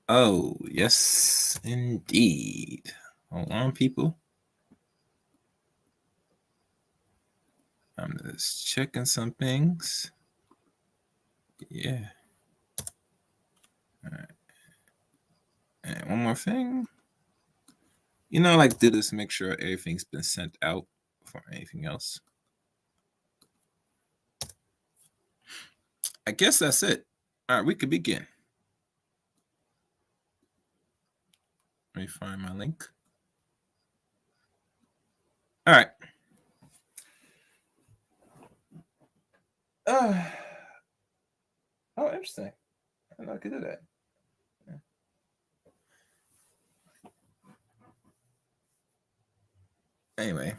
Oh, yes, indeed. Hold on, people. I'm just checking some things. Yeah. All right. And one more thing. I like to do this to make sure everything's been sent out before anything else. I guess that's it. All right, we could begin. Let me find my link. All right. Oh, interesting. I didn't know I could do that. Yeah. Anyway,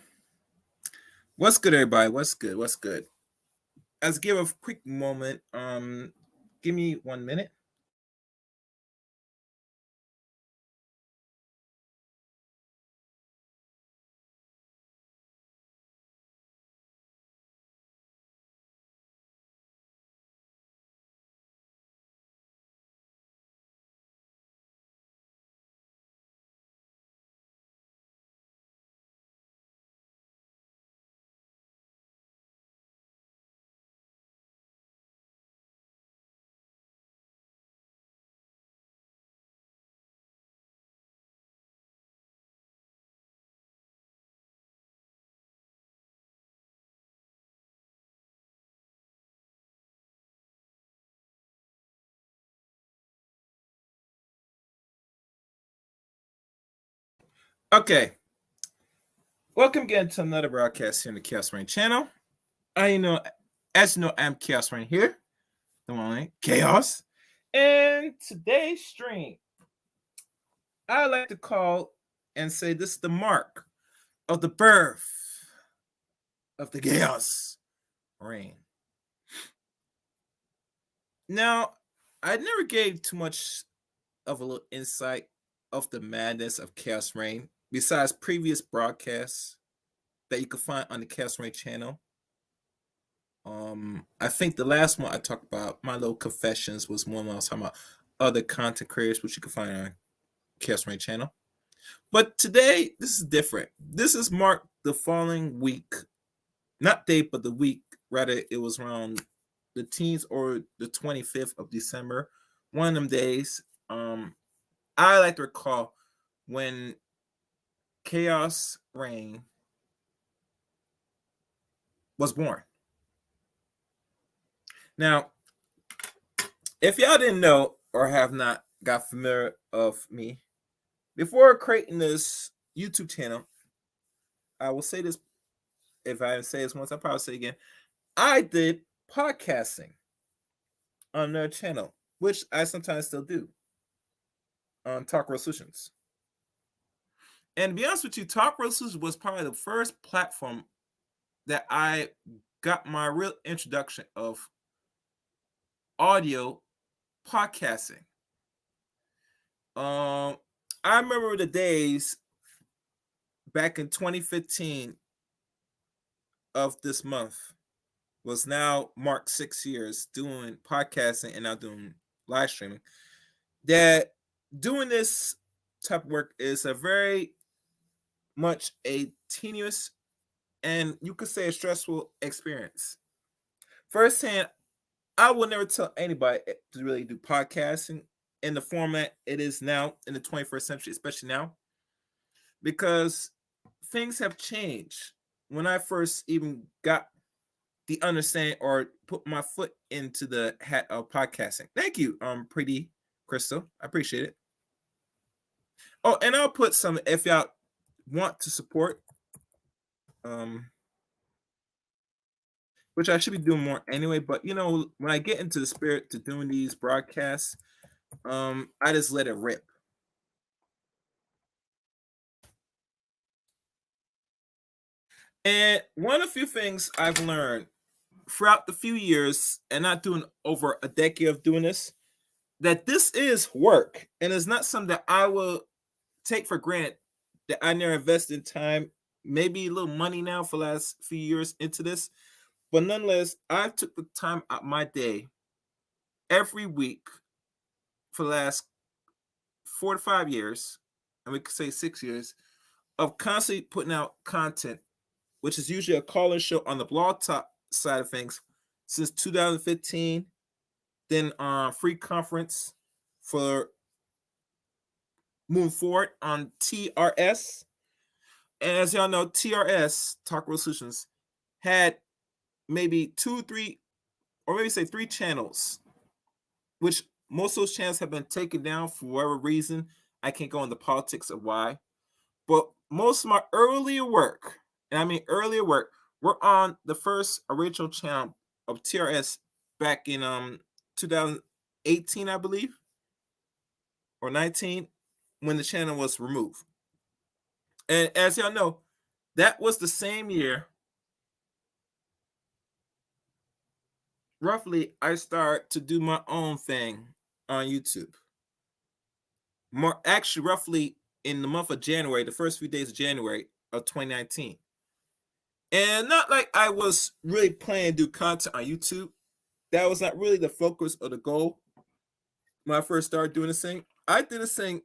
what's good, everybody? What's good? What's good? Let's give a quick moment. Give me 1 minute. Okay. Welcome again to another broadcast here on the Chaos Rain channel. As you know, I'm Chaos Rain here. The one Chaos. And today's stream, I like to call and say this is the mark of the birth of the Chaos Rain. Now, I never gave too much of a little insight of the madness of Chaos Rain besides previous broadcasts that you can find on the Chaos Rain channel. I think the last one I talked about, my little confessions, was one when I was talking about other content creators, which you can find on Chaos Rain channel. But today, this is different. This is marked the following week, not date, but the week. Rather, it was around the teens or the 25th of December. One of them days. I like to recall when Chaos Rain was born. Now, if y'all didn't know or have not got familiar of me, before creating this YouTube channel, I will say this, if I say this once, I'll probably say it again. I did podcasting on their channel, which I sometimes still do on Talk Real Solutions. And to be honest with you, Talk Real Solutions was probably the first platform that I got my real introduction of audio podcasting. I remember the days back in 2015 of this month was now marked 6 years doing podcasting and now doing live streaming. That doing this type of work is a very much a tenuous and you could say a stressful experience. Firsthand, I will never tell anybody to really do podcasting in the format it is now in the 21st century, especially now, because things have changed. When I first even got the understanding or put my foot into the hat of podcasting. Thank you, pretty Crystal. I appreciate it. Oh, and I'll put some if y'all want to support, which I should be doing more anyway. But when I get into the spirit to doing these broadcasts, I just let it rip. And one of the few things I've learned throughout the few years, and not doing over a decade of doing this, that this is work, and it's not something that I will take for granted. That I never invested time, maybe a little money now for the last few years into this, but nonetheless, I took the time out my day every week for the last 4 to 5 years, and we could say 6 years, of constantly putting out content, which is usually a call-in show on the blog top side of things since 2015. Then free conference for moving forward on TRS. And as y'all know, TRS, Talk Real Solutions, had maybe 2, 3, or maybe say 3 channels, which most of those channels have been taken down for whatever reason. I can't go into politics of why. But most of my earlier work, and I mean earlier work, were on the first original channel of TRS back in 2018, I believe, or 19, when the channel was removed. And as y'all know, that was the same year, roughly, I started to do my own thing on YouTube. More actually, roughly in the month of January, the first few days of January of 2019. And not like I was really planning to do content on YouTube. That was not really the focus or the goal when I first started doing this thing. I did this thing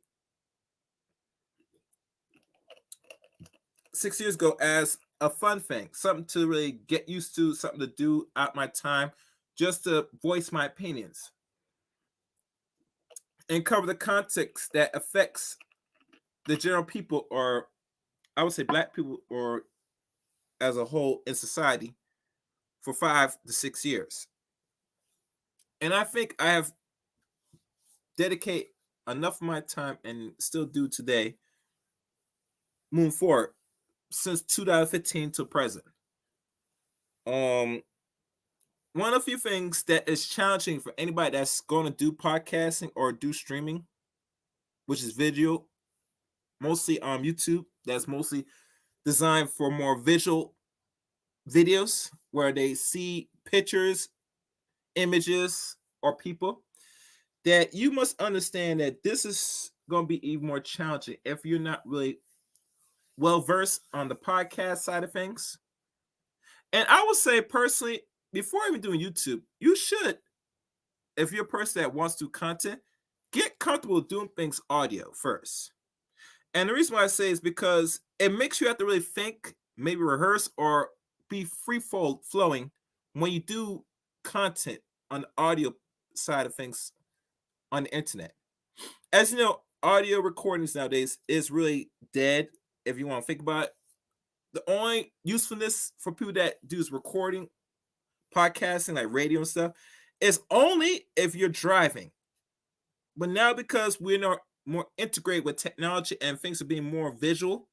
6 years ago as a fun thing, something to really get used to, something to do out my time, just to voice my opinions and cover the context that affects the general people, or I would say black people, or as a whole in society, for 5 to 6 years. And I think I have dedicated enough of my time, and still do today, moving forward, since 2015 to present. One of the few things that is challenging for anybody that's going to do podcasting or do streaming, which is video, mostly on YouTube, that's mostly designed for more visual videos where they see pictures, images, or people, that you must understand that this is going to be even more challenging if you're not really well versed on the podcast side of things. And I would say personally, before even doing YouTube, you should, if you're a person that wants to do content, get comfortable doing things audio first. And the reason why I say is because it makes you have to really think, maybe rehearse, or be free flowing when you do content on the audio side of things on the internet. As you know, audio recordings nowadays is really dead if you want to think about it. The only usefulness for people that do is recording, podcasting, like radio and stuff, is only if you're driving. But now, because we're not more integrated with technology and things are being more visual,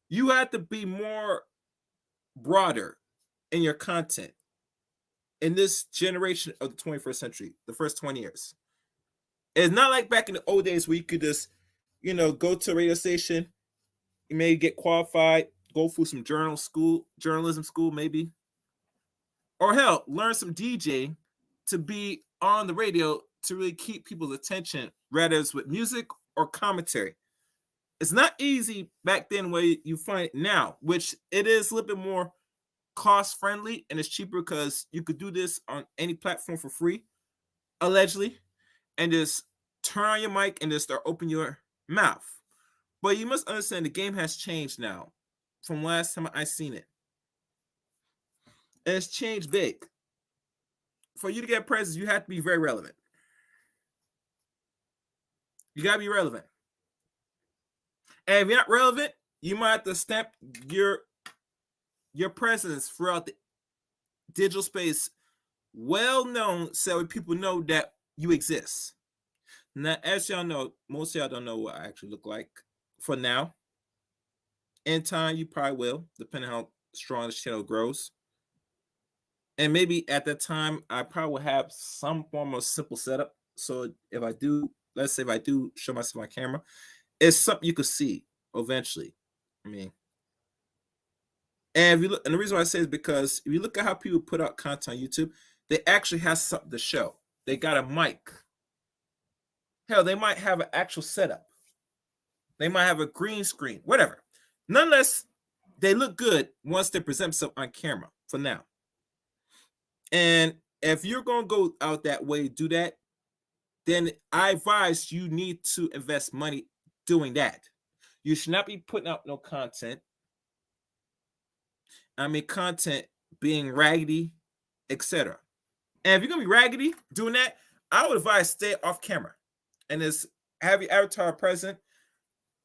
you have to be more broader in your content in this generation of the 21st century, the first 20 years. It's not like back in the old days where you could just, go to a radio station, you may get qualified, go through some journalism school, maybe, or hell, learn some DJing to be on the radio to really keep people's attention, whether it's with music or commentary. It's not easy back then where you find it now, which it is a little bit more cost friendly and it's cheaper because you could do this on any platform for free, allegedly, and just turn on your mic and just start opening your mouth. But you must understand the game has changed now from last time I seen it. And it's changed big. For you to get prizes, you have to be very relevant. You gotta be relevant. And if you're not relevant, you might have to stamp your presence throughout the digital space well known so people know that you exist. Now, as y'all know, most of y'all don't know what I actually look like for now. In time, you probably will, depending on how strong this channel grows. And maybe at that time, I probably will have some form of simple setup. So if I do, let's say if I do show myself on camera, it's something you could see eventually. I mean, and if you look, and the reason why I say is because if you look at how people put out content on YouTube, they actually have something to show. They got a mic. Hell, they might have an actual setup. They might have a green screen, whatever. Nonetheless, they look good once they present themselves on camera for now. And If you're gonna go out that way, do that, then I advise you need to invest money doing that. You should not be putting out no content. I mean, content being raggedy, etc. And if you're gonna be raggedy doing that, I would advise stay off camera and just have your avatar present,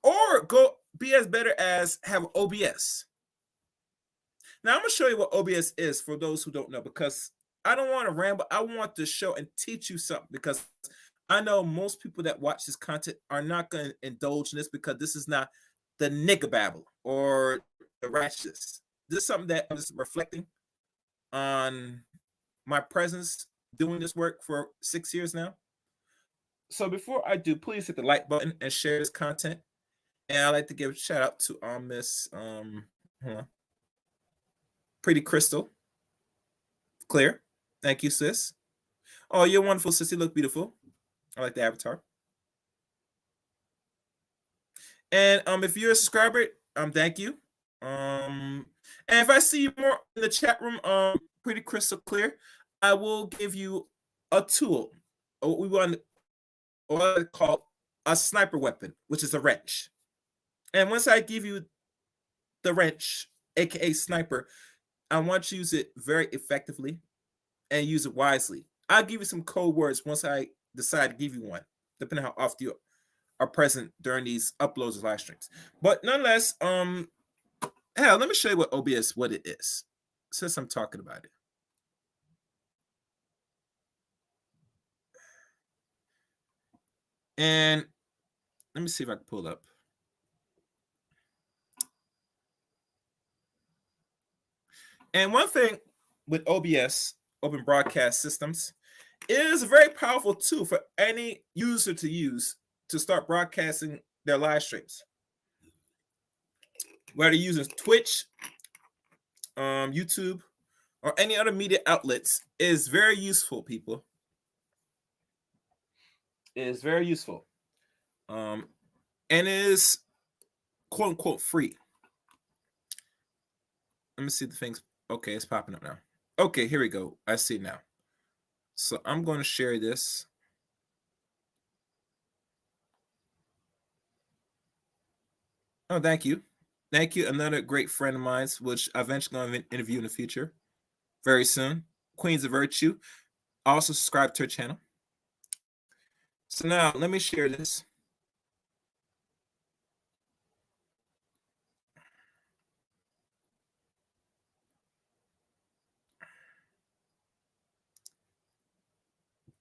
or go be as better as have OBS. Now I'm gonna show you what OBS is for those who don't know, because I don't want to ramble. I want to show and teach you something, because I know most people that watch this content are not going to indulge in this, because this is not the nigga babble or the righteous. This is something that I'm just reflecting on my presence doing this work for 6 years now. So before I do, please hit the like button and share this content. And I'd like to give a shout out to Miss hold on, Pretty Crystal Clear. Thank you, sis. Oh, you're wonderful, sis. You look beautiful. I like the avatar. And if you're a subscriber, thank you. And if I see you more in the chat room, Pretty Crystal Clear, I will give you a tool. We want what I call a sniper weapon, which is a wrench. And once I give you the wrench, aka sniper, I want you to use it very effectively and use it wisely. I'll give you some code words once I decide to give you one, depending on how often you are present during these uploads of live streams. But nonetheless, hell, let me show you what OBS, what it is, since I'm talking about it. And let me see if I can pull up. And one thing with OBS, Open Broadcast Systems, it is a very powerful tool for any user to use to start broadcasting their live streams. Whether you're using Twitch, YouTube, or any other media outlets, it is very useful, people. It is very useful. And it is quote unquote free. Let me see the things. Okay, it's popping up now. Okay, here we go. I see now. So I'm going to share this. Oh, thank you. Thank you. Another great friend of mine, which I'm eventually going to interview in the future very soon. Queens of Virtue. Also subscribe to her channel. So now let me share this.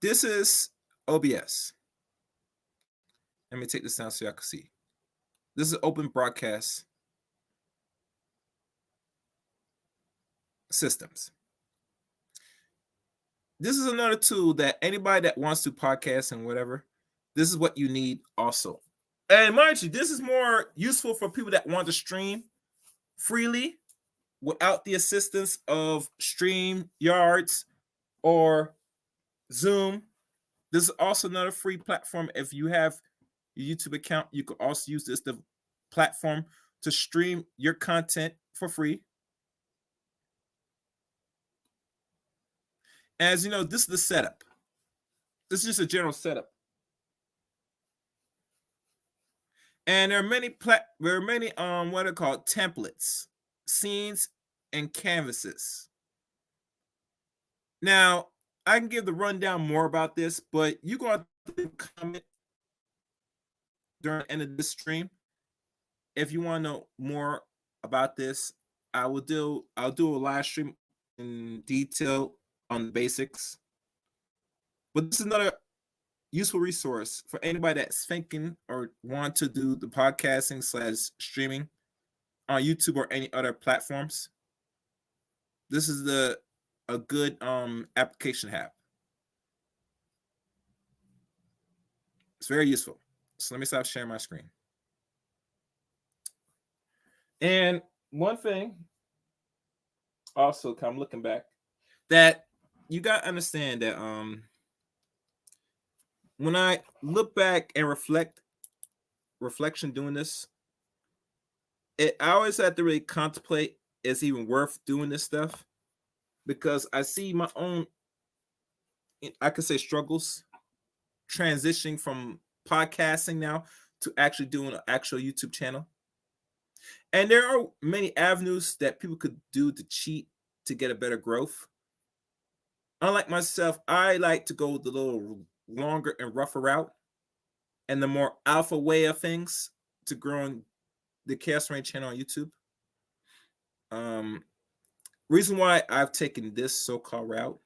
This is OBS. Let me take this down so y'all can see. This is Open Broadcast Systems. This is another tool that anybody that wants to podcast and whatever, this is what you need also. And mind you, this is more useful for people that want to stream freely without the assistance of StreamYards or Zoom. This is also another free platform. If you have your YouTube account, you can also use this the platform to stream your content for free. As you know, this is the setup. This is just a general setup. And there are many what are called templates, scenes, and canvases. Now, I can give the rundown more about this, but you go out to comment during the end of this stream. If you want to know more about this, I'll do a live stream in detail on the basics. But this is another useful resource for anybody that's thinking or want to do the podcasting / streaming on YouTube or any other platforms. This is a good application to have. It's very useful. So let me stop sharing my screen. And one thing also, I'm looking back, that you got to understand that when I look back and reflection doing this, I always have to really contemplate, is it even worth doing this stuff? Because I see my own I could say, struggles transitioning from podcasting now to actually doing an actual YouTube channel. And there are many avenues that people could do to cheat to get a better growth. Unlike myself, I like to go the little longer and rougher route and the more alpha way of things to growing the Chaos Rain channel on YouTube. Reason why I've taken this so-called route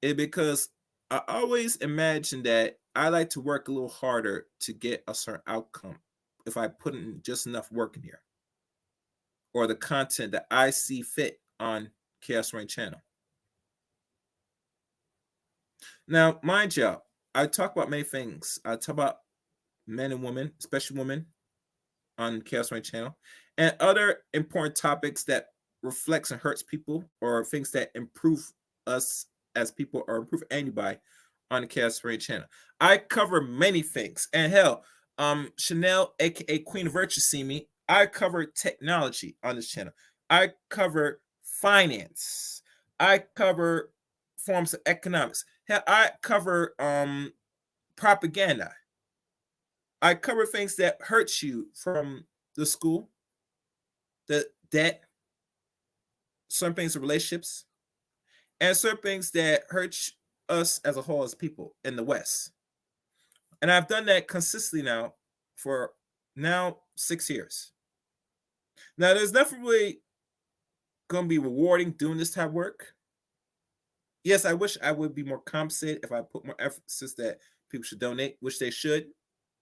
is because I always imagine that I like to work a little harder to get a certain outcome if I put in just enough work in here, or the content that I see fit on Chaos Rain channel. Now, mind you, I talk about many things. I talk about men and women, especially women, on Chaos Rain channel, and other important topics that reflects and hurts people, or things that improve us as people or improve anybody on the Chaos Rain channel. I cover many things, and hell, Chanel, aka Queen of Virtue, see me. I cover technology on this channel. I cover finance. I cover forms of economics. Hell, I cover propaganda. I cover things that hurt you from the school, the debt, certain things of relationships, and certain things that hurt us as a whole as people in the West. And I've done that consistently now for 6 years. Now, there's nothing really going to be rewarding doing this type of work. Yes, I wish I would be more compensated if I put more emphasis that people should donate, which they should.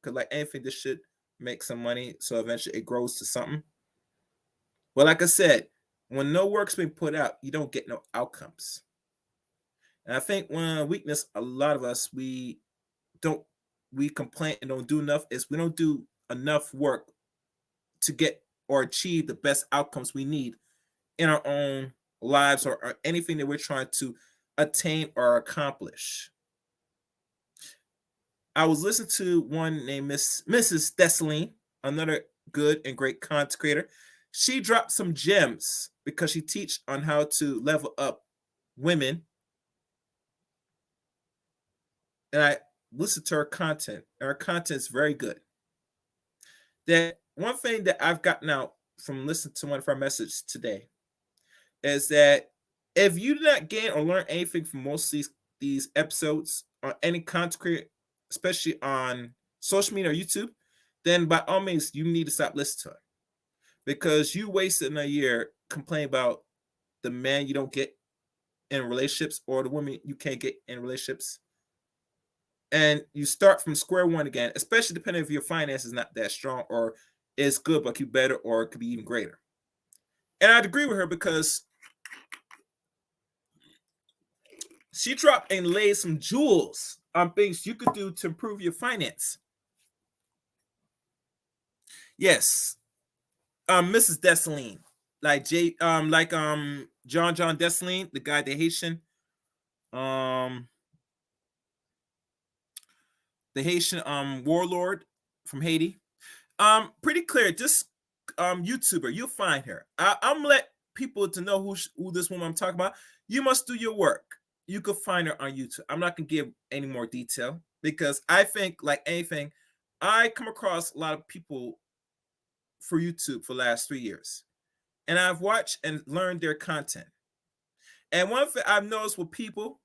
Because like anything, this should make some money so eventually it grows to something. But like I said, when no work's been put out, you don't get no outcomes. And I think one of the weakness a lot of us we complain and don't do enough is we don't do enough work to get or achieve the best outcomes we need in our own lives, or anything that we're trying to attain or accomplish. I was listening to one named Mrs. Dessalines, another good and great content creator. She dropped some gems because she teach on how to level up women. And I listened to her content, and her content is very good. That one thing that I've gotten out from listening to one of her messages today is that if you do not gain or learn anything from most of these episodes on any content creator, especially on social media or YouTube, then by all means, you need to stop listening to her. Because you wasted a year complaining about the man you don't get in relationships or the woman you can't get in relationships. And you start from square one again, especially depending if your finance is not that strong or is good, but could be better or it could be even greater. And I'd agree with her because she dropped and laid some jewels on things you could do to improve your finance. Yes, Mrs. Dessalines, like John Dessalines, the guy, the Haitian, warlord from Haiti. Pretty clear. Just YouTuber, you'll find her. I'm gonna let people to know who this woman I'm talking about. You must do your work. You could find her on YouTube. I'm not gonna give any more detail because I think, like anything, I come across a lot of people for YouTube for the last 3 years, and I've watched and learned their content. And one thing I've noticed with people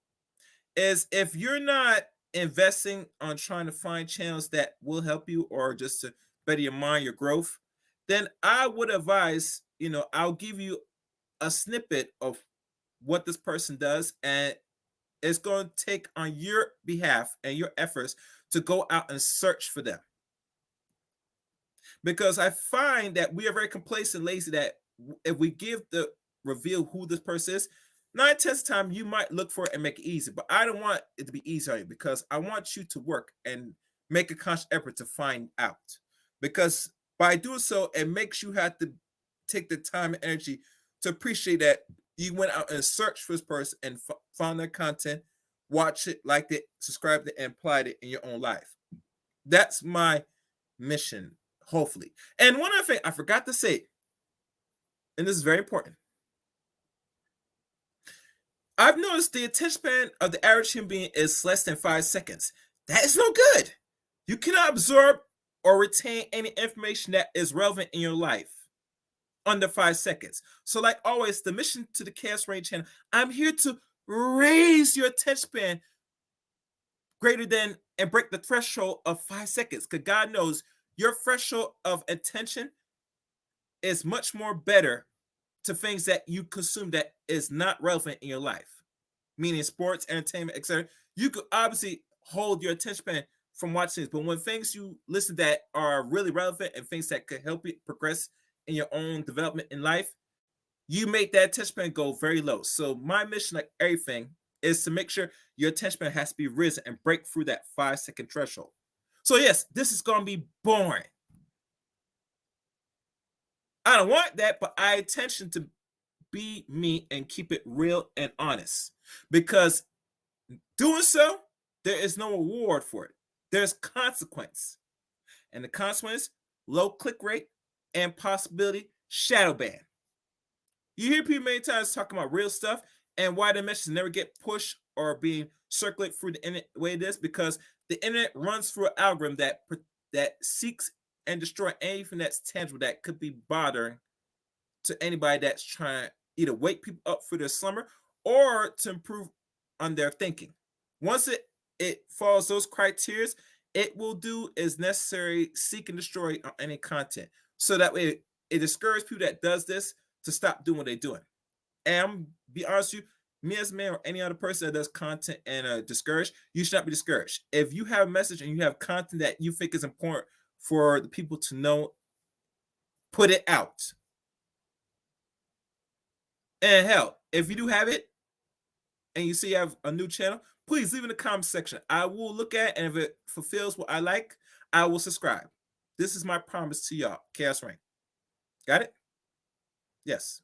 is if you're not investing on trying to find channels that will help you or just to better your mind, your growth, then I would advise, I'll give you a snippet of what this person does, and it's going to take on your behalf and your efforts to go out and search for them. Because I find that we are very complacent, lazy, that if we reveal who this person is, 9 tenths of the time you might look for it and make it easy. But I don't want it to be easy on you because I want you to work and make a conscious effort to find out. Because by doing so, it makes you have to take the time and energy to appreciate that you went out and searched for this person and found their content, watched it, liked it, subscribed it, and applied it in your own life. That's my mission, hopefully. And one other thing I forgot to say, and this is very important. I've noticed the attention span of the average human being is less than 5 seconds. That is no good. You cannot absorb or retain any information that is relevant in your life under 5 seconds. So, like always, the mission to the Chaos Rain channel, I'm here to raise your attention span greater than and break the threshold of 5 seconds. Because God knows your threshold of attention is much more better to things that you consume that is not relevant in your life, meaning sports, entertainment, etc. You could obviously hold your attention span from watching this, but when things you listen that are really relevant and things that could help you progress in your own development in life, you make that attention span go very low. So my mission, like everything, is to make sure your attention span has to be risen and break through that 5 second threshold. So yes, this is gonna be boring. I don't want that, but I intention to be me and keep it real and honest. Because doing so, there is no reward for it. There's consequence. And the consequence, low click rate and possibility shadow ban. You hear people many times talking about real stuff and why the messages never get pushed or being circulated through the internet the way it is, because the internet runs through an algorithm that seeks and destroy anything that's tangible that could be bothering to anybody that's trying to either wake people up for their slumber or to improve on their thinking. Once it follows those criteria, it will do is necessary, seek and destroy any content. So that way it discourages people that does this to stop doing what they're doing. And I'm be honest with you, me as a man or any other person that does content and discouraged, you should not be discouraged. If you have a message and you have content that you think is important for the people to know, put it out. And hell, if you do have it and you see you have a new channel, please leave in the comment section. I will look at it, and if it fulfills what I like, I will subscribe. This is my promise to y'all. Chaos Rain. Got it? Yes.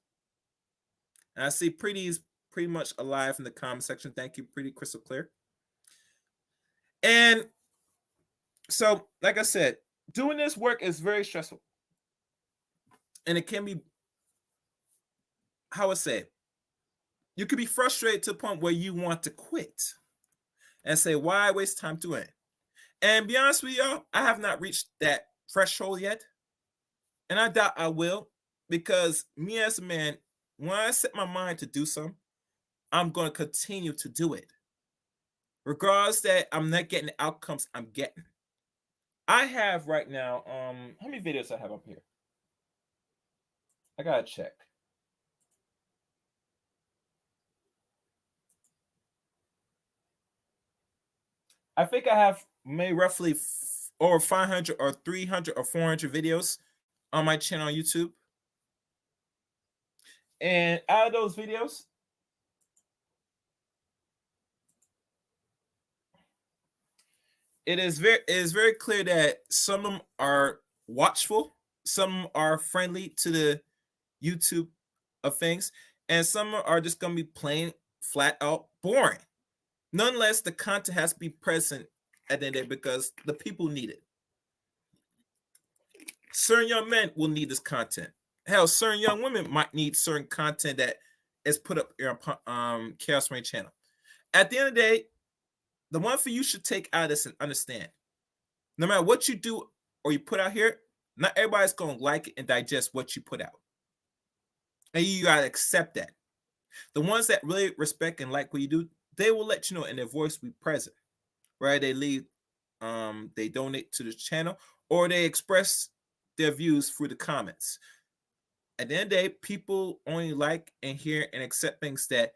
And I see Pretty's pretty much alive in the comment section. Thank you, Pretty Crystal Clear. And so, like I said, doing this work is very stressful. And it can be, how I say it, you could be frustrated to the point where you want to quit and say, why waste time doing it? And be honest with y'all, I have not reached that threshold yet. And I doubt I will, because me as a man, when I set my mind to do something, I'm going to continue to do it. Regardless that I'm not getting the outcomes I'm getting. I have right now, how many videos I have up here? I gotta check. I think I have maybe roughly over 500 or 300 or 400 videos on my channel on YouTube. And out of those videos, it is very clear that some of them are watchful, some are friendly to the YouTube of things, and some are just gonna be plain flat out boring. Nonetheless, the content has to be present at the end of the day because the people need it. Certain young men will need this content. Hell, certain young women might need certain content that is put up on Chaos Rain channel. At the end of the day, the one thing you should take out of this and understand, no matter what you do or you put out here, not everybody's going to like it and digest what you put out. And you got to accept that. The ones that really respect and like what you do, they will let you know and their voice will be present. Right? They leave, they donate to the channel or they express their views through the comments. At the end of the day, people only like and hear and accept things that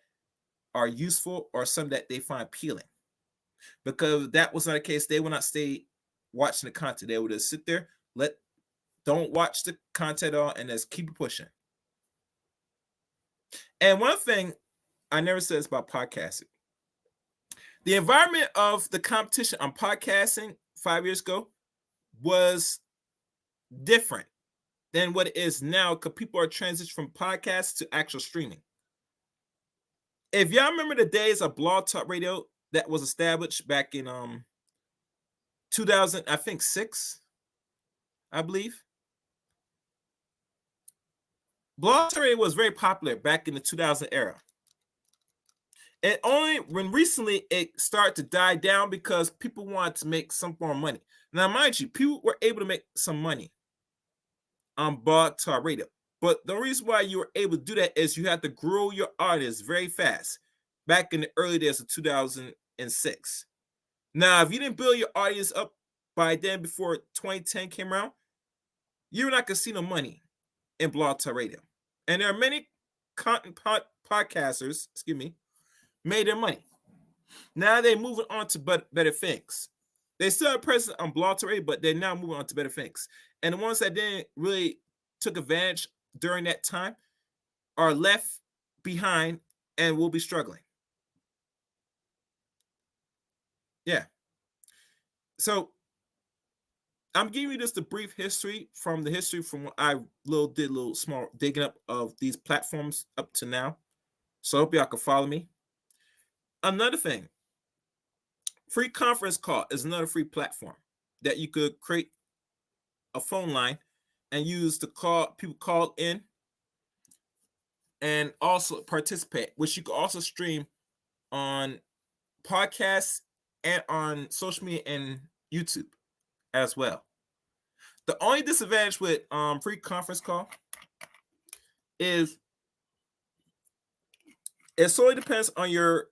are useful or something that they find appealing. Because if that was not the case, they will not stay watching the content. They will just sit there, don't watch the content at all, and just keep pushing. And one thing I never said is about podcasting. The environment of the competition on podcasting 5 years ago was different than what it is now because people are transitioning from podcasts to actual streaming. If y'all remember the days of Blog Talk Radio that was established back in 2000, I think 6, I believe. Blog Talk Radio was very popular back in the 2000 era. And only when recently it started to die down because people wanted to make some more money. Now, mind you, people were able to make some money on Blog Talk Radio. But the reason why you were able to do that is you had to grow your audience very fast back in the early days of 2006. Now, if you didn't build your audience up by then before 2010 came around, you're not going to see no money in Blog Talk Radio. And there are many content podcasters, made their money. Now they're moving on to better things. They still are present on Blog Talk Radio, but they're now moving on to better things. And the ones that didn't really took advantage during that time are left behind and will be struggling. Yeah. So I'm giving you just a brief history from what I did a little small digging up of these platforms up to now. So I hope y'all can follow me. Another thing, Free Conference Call is another free platform that you could create a phone line and use to call in and also participate, which you can also stream on podcasts and on social media and YouTube as well. The only disadvantage with Free Conference Call is it solely depends on your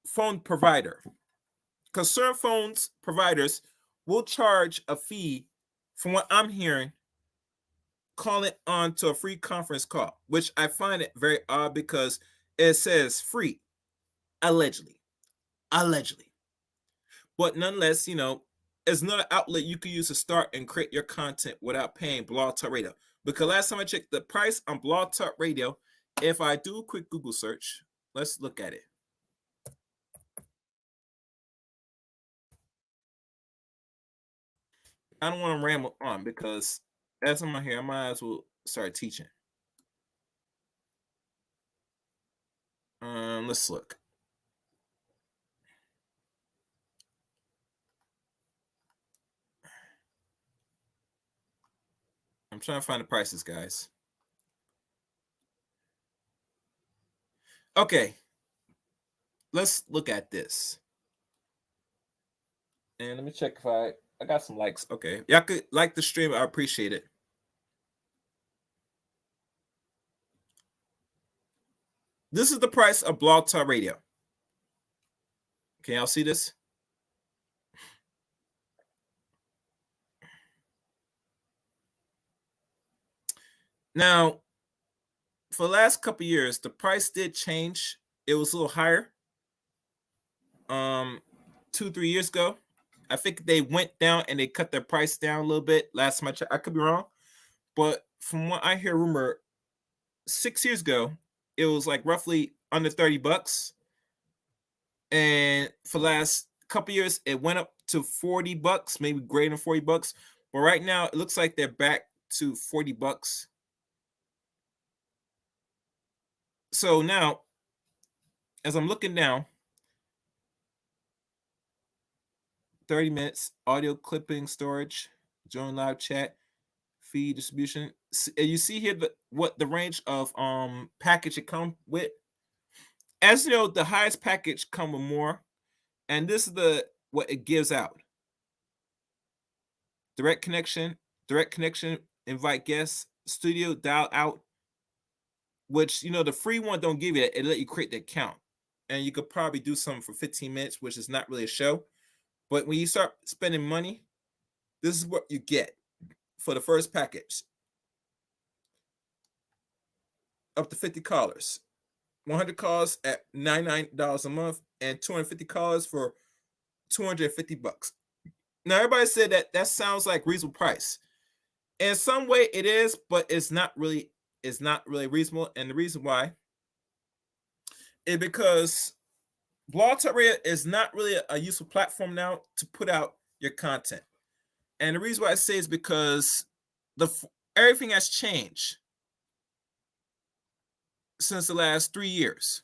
phone provider, because certain phones providers will charge a fee, from what I'm hearing, calling on to a free conference call, which I find it very odd because it says free, allegedly. But nonetheless, it's another outlet you can use to start and create your content without paying Blog Talk Radio. Because last time I checked, the price on Blog Talk Radio, if I do a quick Google search, let's look at it. I don't want to ramble on because as I'm here, I might as well start teaching. Let's look. I'm trying to find the prices, guys. Okay. Let's look at this. And let me check if I got some likes. Okay. Y'all could like the stream. I appreciate it. This is the price of Blog Talk Radio. Can y'all see this? Now, for the last couple of years, the price did change. It was a little higher. 2-3 years ago, I think they went down and they cut their price down a little bit. Last time I checked, I could be wrong, but from what I hear, rumor 6 years ago, it was like roughly under $30, and for the last couple of years, it went up to $40, maybe greater than $40. But right now, it looks like they're back to $40. So now, as I'm looking down, 30 minutes, audio clipping storage, join live chat, feed distribution. You see here what the range of package it come with. As you know, the highest package come with more, and this is what it gives out. Direct connection, invite guests, studio, dial out, which the free one don't give you that. It let you create the account, and you could probably do something for 15 minutes, which is not really a show. But when you start spending money, this is what you get for the first package. Up to 50 callers. 100 calls at $99 a month, and 250 callers for $250. Now, everybody said that sounds like reasonable price. In some way, it is, but it's not really reasonable. And the reason why is because Blog Talk Radio is not really a useful platform now to put out your content. And the reason why I say is because everything has changed since the last 3 years.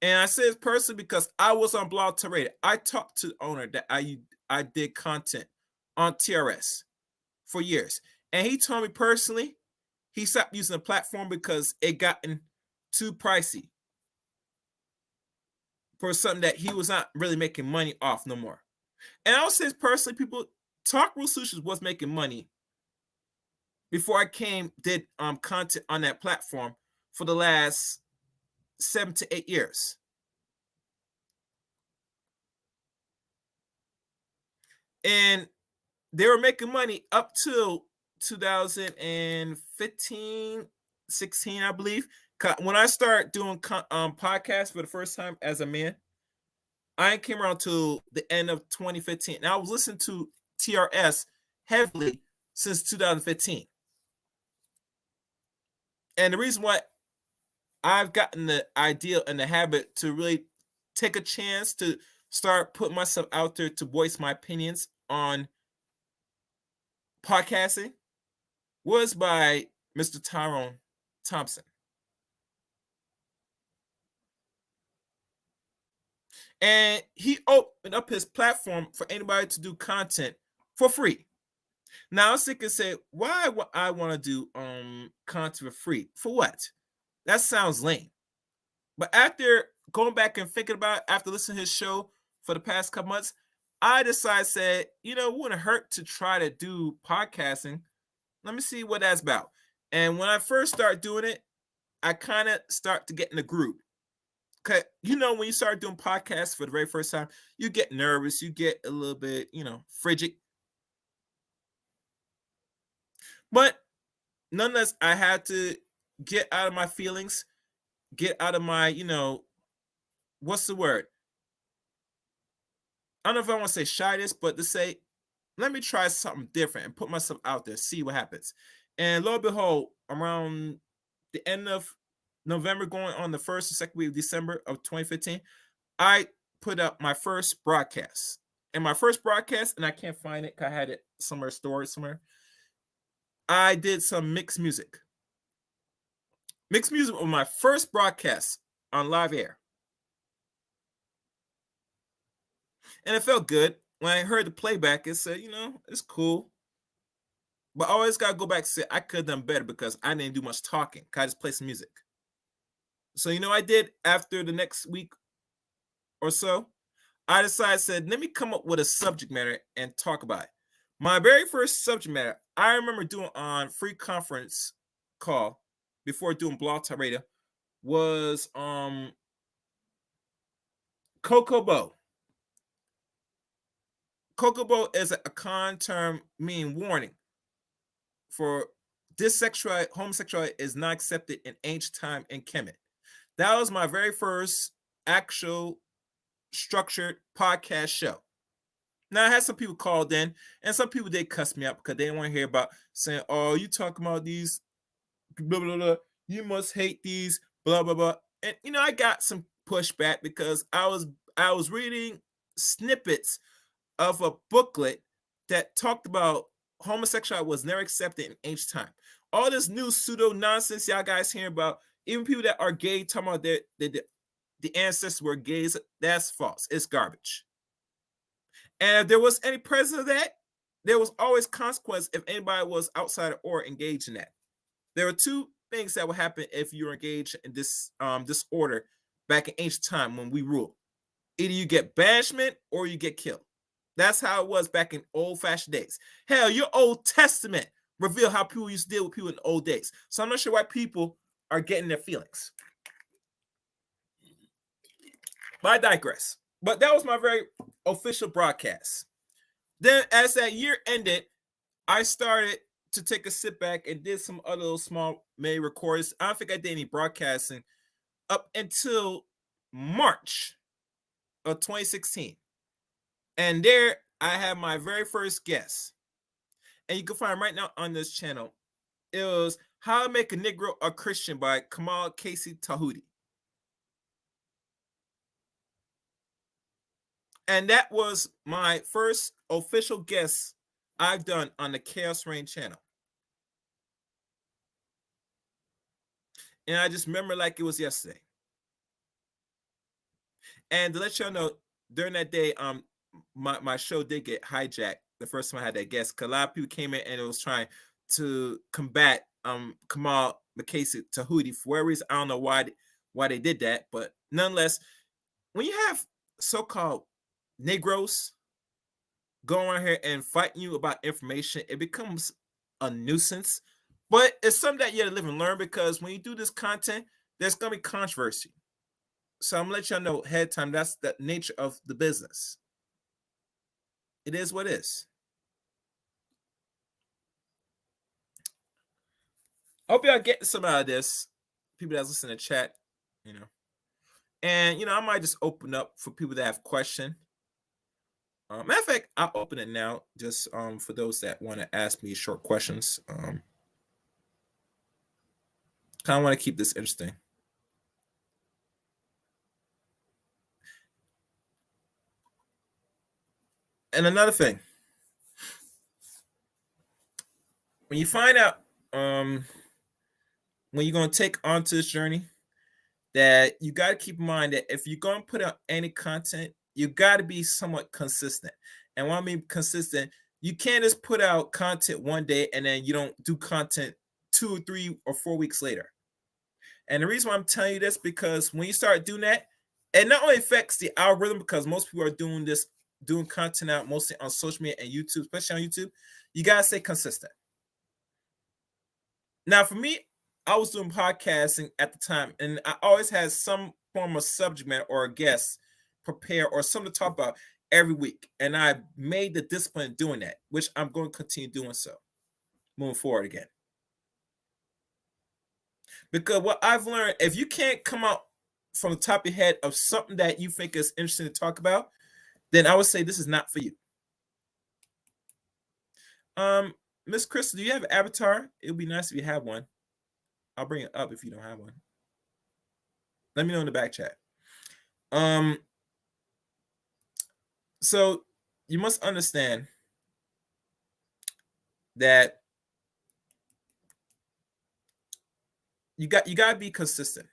And I say this personally because I was on Blog Talk Radio. I talked to the owner that I did content on TRS for years. And he told me personally, he stopped using the platform because it gotten too pricey. for something that he was not really making money off no more. And I would say personally, people, Talk Real Solutions was making money before I did content on that platform for the last 7 to 8 years. And they were making money up till 2015, 16, I believe. When I started doing podcasts for the first time as a man, I came around to the end of 2015. And I was listening to TRS heavily since 2015. And the reason why I've gotten the idea and the habit to really take a chance to start putting myself out there to voice my opinions on podcasting was by Mr. Tyrone Thompson. And he opened up his platform for anybody to do content for free. Now, I was thinking, say, why would I want to do content for free? For what? That sounds lame. But after going back and thinking about it, after listening to his show for the past couple months, I decided, said, it wouldn't hurt to try to do podcasting. Let me see what that's about. And when I first started doing it, I kind of start to get in the groove. Because, when you start doing podcasts for the very first time, you get nervous, you get a little bit, frigid. But nonetheless, I had to get out of my feelings, get out of my, what's the word? I don't know if I want to say shyness, but to say, let me try something different and put myself out there, see what happens. And lo and behold, around the end of November, going on the first or second week of December of 2015, I put up my first broadcast. And my first broadcast, and I can't find it because I had it somewhere stored somewhere, I did some mixed music. Mixed music was my first broadcast on live air. And it felt good. When I heard the playback, it said, it's cool. But I always got to go back and say, I could have done better because I didn't do much talking. I just played some music. So, I did after the next week or so, I decided, said, let me come up with a subject matter and talk about it. My very first subject matter, I remember doing on free conference call before doing Blog Talk Radio, was Kokobo. Kokobo is a con term meaning warning for homosexuality is not accepted in ancient time in Kemet. That was my very first actual structured podcast show. Now, I had some people called in, and some people did cuss me out because they didn't want to hear about saying, oh, you talking about these, blah, blah, blah, you must hate these, blah, blah, blah. And, I got some pushback because I was reading snippets of a booklet that talked about homosexuality was never accepted in ancient time. All this new pseudo nonsense y'all guys hearing about, even people that are gay talking about the ancestors were gays, that's false. It's garbage. And if there was any presence of that, there was always consequence if anybody was outside or engaged in that. There were two things that would happen if you were engaged in this disorder back in ancient time when we ruled. Either you get banishment or you get killed. That's how it was back in old-fashioned days. Hell, your Old Testament revealed how people used to deal with people in the old days. So I'm not sure why people are getting their feelings. But I digress. But that was my very official broadcast. Then as that year ended, I started to take a sit back and did some other little small May recordings. I don't think I did any broadcasting up until March of 2016. And there I had my very first guest. And you can find right now on this channel. It was How to Make a Negro a Christian by Kamal Casey Tahuti. And that was my first official guest I've done on the Chaos Reign channel. And I just remember like it was yesterday. And to let y'all know, during that day, my show did get hijacked the first time I had that guest, because a lot of people came in and it was trying to combat Kamal Casey Tahuti for whatever reason. I don't know why they did that, but nonetheless, when you have so-called Negroes going around here and fighting you about information, it becomes a nuisance. But it's something that you have to live and learn, because when you do this content, there's gonna be controversy. So I'm gonna let y'all know ahead of time, that's the nature of the business. It is what it is. I hope y'all get some out of this. People that's listening to chat, you know. And I might just open up for people that have question. Matter of fact, I'll open it now, just for those that want to ask me short questions. Kind of want to keep this interesting. And another thing, when you find out when you're going to take onto this journey, that you got to keep in mind that if you're going to put out any content, you got to be somewhat consistent. And when I mean consistent, you can't just put out content one day and then you don't do content 2 or 3 or 4 weeks later. And the reason why I'm telling you this, because when you start doing that, it not only affects the algorithm, because most people are doing content out mostly on social media and YouTube, especially on YouTube. You gotta stay consistent. Now, for me, I was doing podcasting at the time, and I always had some form of subject matter or a guest prepare or something to talk about every week. And I made the discipline doing that, which I'm going to continue doing so moving forward again. Because what I've learned, if you can't come out from the top of your head of something that you think is interesting to talk about, then I would say this is not for you. Miss Crystal, do you have an avatar? It would be nice if you have one. I'll bring it up if you don't have one. Let me know in the back chat. So you must understand that you got to be consistent.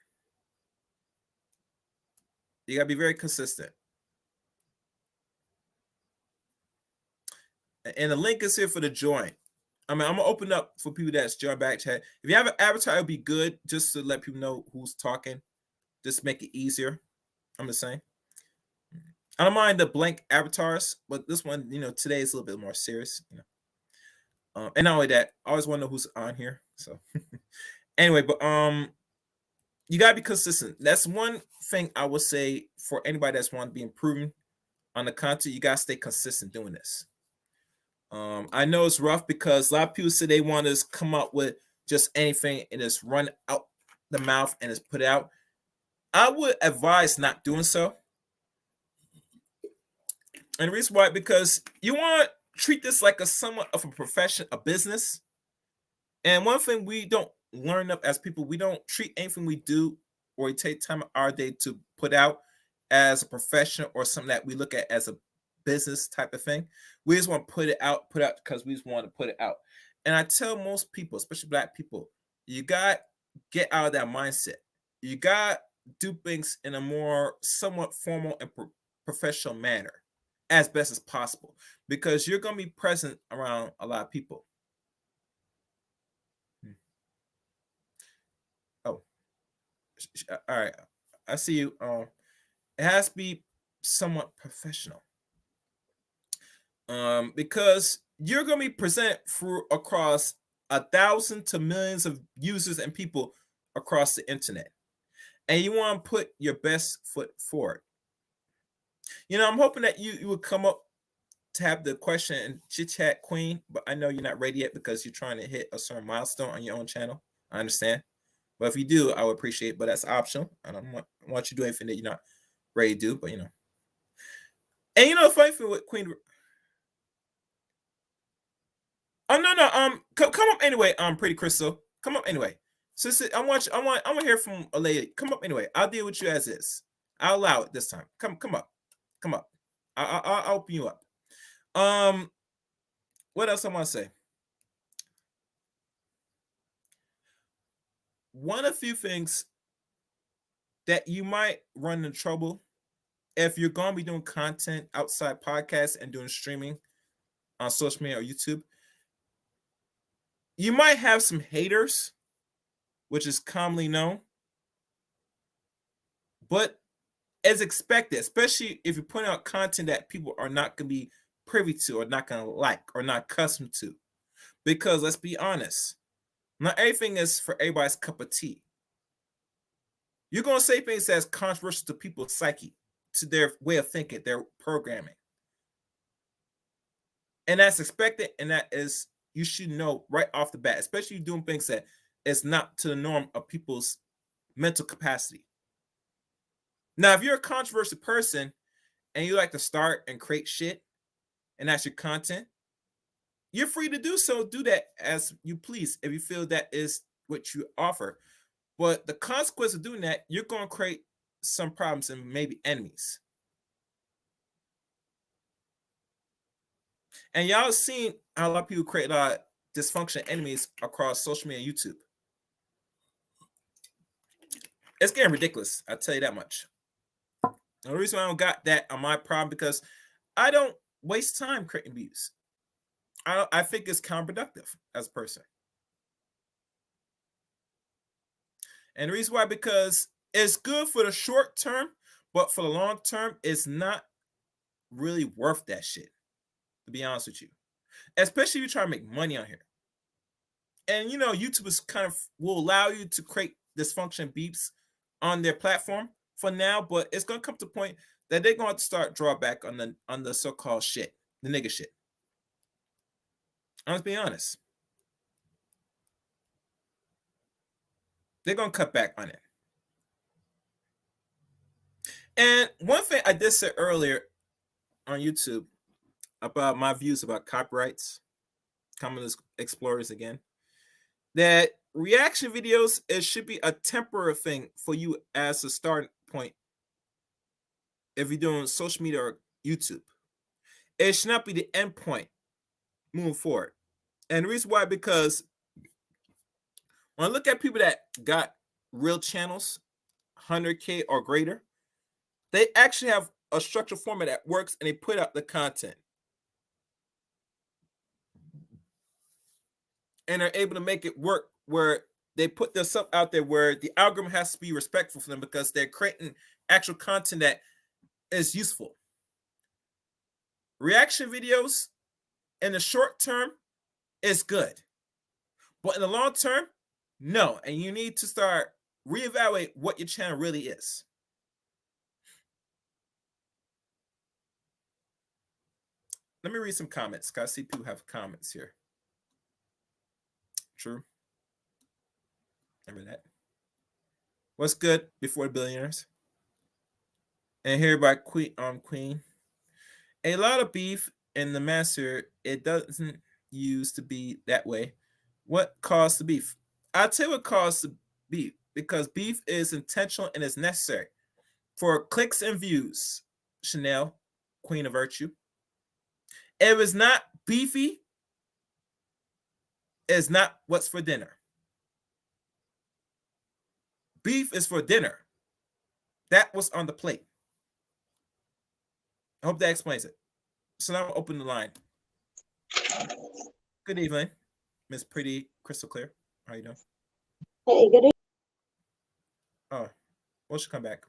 You got to be very consistent. And the link is here for the join. I mean, I'm gonna open up for people that's join back chat. If you have an avatar, it'll be good just to let people know who's talking. Just make it easier. I'm just saying. I don't mind the blank avatars, but this one, today is a little bit more serious. And not only that, I always want to know who's on here. So anyway, but you gotta be consistent. That's one thing I would say for anybody that's want to be improving on the content. You gotta stay consistent doing this. I know it's rough because a lot of people say they want to come up with just anything and just run out the mouth and just put it out. I would advise not doing so. And the reason why, because you want to treat this like a somewhat of a profession, a business. And one thing we don't learn up as people, we don't treat anything we do or we take time of our day to put out as a profession or something that we look at as a business type of thing. We just want to put out because we just want to put it out. And I tell most people, especially Black people, you got to get out of that mindset. You got to do things in a more somewhat formal and professional manner as best as possible, because you're going to be present around a lot of people. Oh, all right. I see you. It has to be somewhat professional. Because you're going to be present through across 1,000 to millions of users and people across the internet, and you want to put your best foot forward. I'm hoping that you would come up to have the question and chit chat queen, but I know you're not ready yet because you're trying to hit a certain milestone on your own channel. I understand, but if you do, I would appreciate it. But that's optional. I don't want you to do anything that you're not ready to do. But and the funny thing with Queen. Oh no. Come up anyway. Pretty Crystal. Come up anyway. Sister, I want to hear from a lady. Come up anyway. I'll deal with you as is. I'll allow it this time. Come up. Come up. I'll open you up. What else I want to say? One of the few things that you might run into trouble if you're going to be doing content outside podcasts and doing streaming on social media or YouTube, you might have some haters, which is commonly known. But as expected, especially if you're putting out content that people are not going to be privy to or not going to like or not accustomed to. Because let's be honest, not everything is for everybody's cup of tea. You're going to say things that's controversial to people's psyche, to their way of thinking, their programming. And that's expected, and that is, you should know right off the bat, especially doing things that is not to the norm of people's mental capacity. Now, if you're a controversial person and you like to start and create shit, and that's your content, you're free to do so. Do that as you please if you feel that is what you offer. But the consequence of doing that, you're going to create some problems and maybe enemies. And y'all seen how a lot of people create dysfunction enemies across social media and YouTube. It's getting ridiculous, I'll tell you that much. The reason why I don't got that on my problem because I don't waste time creating views. I think it's counterproductive as a person. And the reason why, because it's good for the short term, but for the long term, it's not really worth that shit, to be honest with you. Especially if you try to make money on here. And YouTube is kind of will allow you to create dysfunction beeps on their platform for now, but it's gonna come to a point that they're going to start drawback on the so-called shit, the nigga shit. Let's be honest. They're gonna cut back on it. And one thing I did say earlier on YouTube about my views about copyrights, Common Explorers again, that reaction videos, it should be a temporary thing for you as a starting point if you're doing social media or YouTube. It should not be the end point moving forward. And the reason why, because when I look at people that got real channels, 100K or greater, they actually have a structured format that works and they put out the content. And are able to make it work where they put their stuff out there where the algorithm has to be respectful for them because they're creating actual content that is useful. Reaction videos in the short term is good, but in the long term, no. And you need to start reevaluate what your channel really is. Let me read some comments because I see people have comments here. True. Remember that. What's good before the billionaires? And here by Queen. A lot of beef in the master, it doesn't used to be that way. What caused the beef? I'll tell you what caused the beef, because beef is intentional and is necessary for clicks and views. Chanel, Queen of Virtue. If it's not beefy, it's not what's for dinner. Beef is for dinner. That was on the plate. I hope that explains it. So now I'll open the line. Good evening, Miss Pretty Crystal Clear. How you doing? Hey, good evening. Oh, well, she'll come back.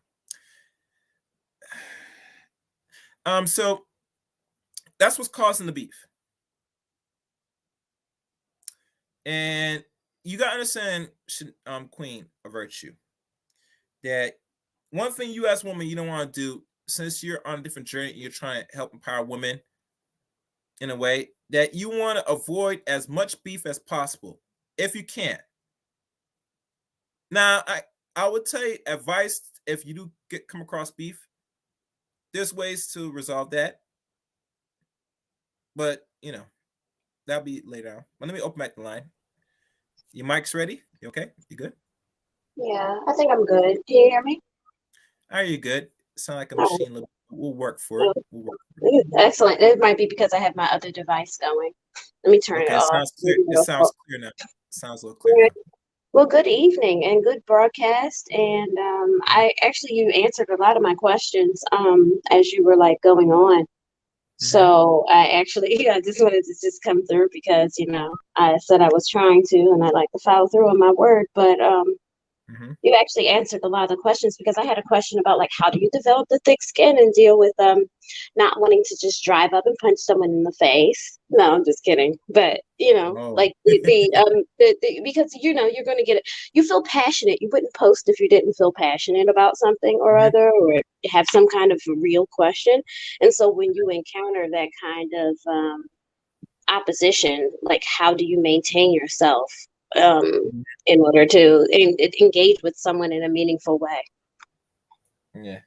So that's what's causing the beef. And you gotta understand, Queen of Virtue, that one thing you as a woman you don't want to do, since you're on a different journey, you're trying to help empower women in a way that you want to avoid as much beef as possible, if you can. Now, I would tell you advice if you do come across beef, there's ways to resolve that. But that'll be later on. But let me open back the line. Your mic's ready? You okay? You good? Yeah, I think I'm good. Can you hear me? Are you good? Sound like a machine. We'll work for it. We'll work for it. Excellent. It might be because I have my other device going. Let me turn it off. Sounds clear. It sounds clear now. Sounds a little clear now. Well, good evening and good broadcast. And you answered a lot of my questions as you were going on. So I just wanted to just come through because I said I was trying to, and I like to follow through on my word. But You actually answered a lot of the questions because I had a question about like how do you develop the thick skin and deal with not wanting to just drive up and punch someone in the face. No, I'm just kidding. But Oh, like because you're going to get it. You feel passionate. You wouldn't post if you didn't feel passionate about something or mhm, other, or have some kind of real question. And so when you encounter that kind of opposition, like how do you maintain yourself um, mhm. in order to engage with someone in a meaningful way? Yeah.